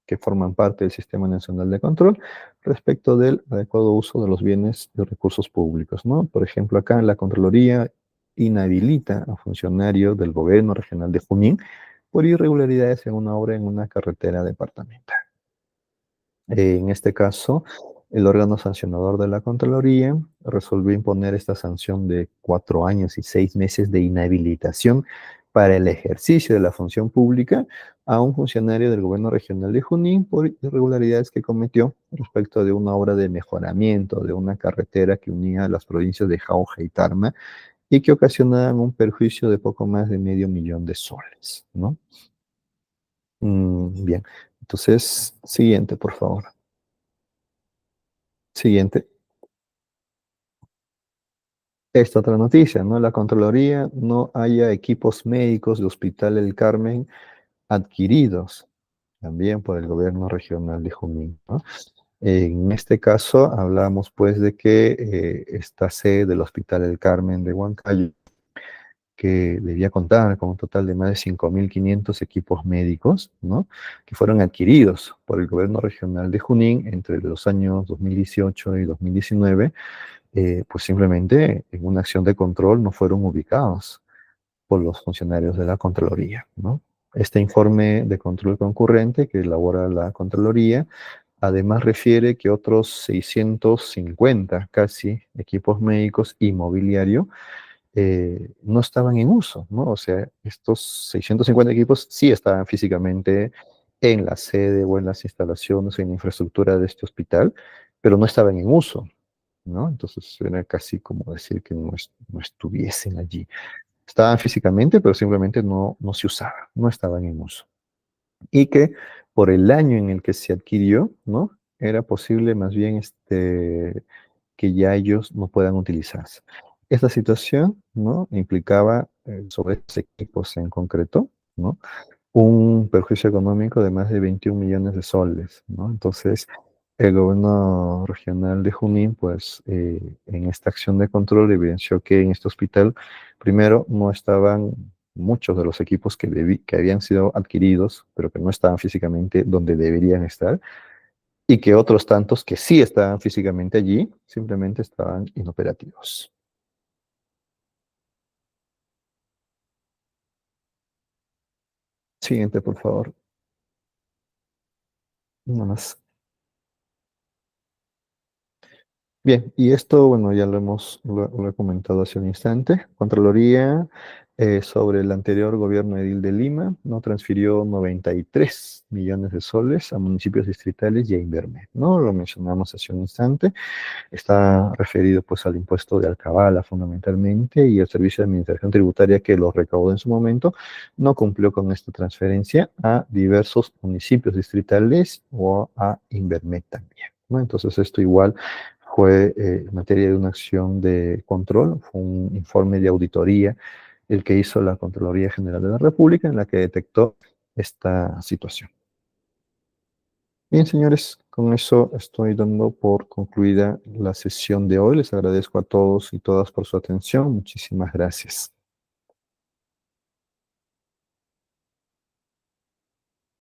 que forman parte del Sistema Nacional de Control respecto del adecuado uso de los bienes y recursos públicos, ¿no? Por ejemplo, acá la Contraloría inhabilita a funcionario del Gobierno Regional de Junín por irregularidades en una obra en una carretera departamental. En este caso, el órgano sancionador de la Contraloría resolvió imponer esta sanción de 4 años y 6 meses de inhabilitación para el ejercicio de la función pública a un funcionario del gobierno regional de Junín por irregularidades que cometió respecto de una obra de mejoramiento de una carretera que unía las provincias de Jauja y Tarma y que ocasionaban un perjuicio de poco más de medio millón de soles, ¿no? Bien, entonces, siguiente, por favor. Siguiente. Esta otra noticia, ¿no? La Contraloría no haya equipos médicos de Hospital El Carmen adquiridos también por el gobierno regional de Junín, ¿no? En este caso hablamos pues de que esta sede del Hospital El Carmen de Huancayo, que debía contar con un total de más de 5.500 equipos médicos, ¿no? Que fueron adquiridos por el gobierno regional de Junín entre los años 2018 y 2019, pues simplemente en una acción de control no fueron ubicados por los funcionarios de la Contraloría, ¿no? Este informe de control concurrente que elabora la Contraloría además refiere que otros 650 casi equipos médicos y mobiliario no estaban en uso, ¿no? O sea, estos 650 equipos sí estaban físicamente en la sede o en las instalaciones o en la infraestructura de este hospital, pero no estaban en uso, ¿no? Entonces era casi como decir que no estuviesen allí. Estaban físicamente, pero simplemente no se usaban, no estaban en uso. Y que por el año en el que se adquirió, ¿no? Era posible más bien que ya ellos no puedan utilizarse. Esta situación, ¿no? Implicaba sobre estos equipos en concreto, ¿no? Un perjuicio económico de más de 21 millones de soles, ¿no? Entonces, el gobierno regional de Junín, pues, en esta acción de control evidenció que en este hospital, primero, no estaban muchos de los equipos que habían sido adquiridos, pero que no estaban físicamente donde deberían estar, y que otros tantos que sí estaban físicamente allí, simplemente estaban inoperativos. Siguiente, por favor. Nada más. Bien, y esto, bueno, ya lo he comentado hace un instante. Contraloría sobre el anterior gobierno edil de Lima, no transfirió 93 millones de soles a municipios distritales y a Invermed, ¿no? Lo mencionamos hace un instante. Está referido pues al impuesto de alcabala fundamentalmente y el servicio de administración tributaria que lo recaudó en su momento no cumplió con esta transferencia a diversos municipios distritales o a Invermed también, ¿no? Entonces esto igual fue materia de una acción de control, fue un informe de auditoría el que hizo la Contraloría General de la República en la que detectó esta situación. Bien, señores, con eso estoy dando por concluida la sesión de hoy. Les agradezco a todos y todas por su atención. Muchísimas gracias.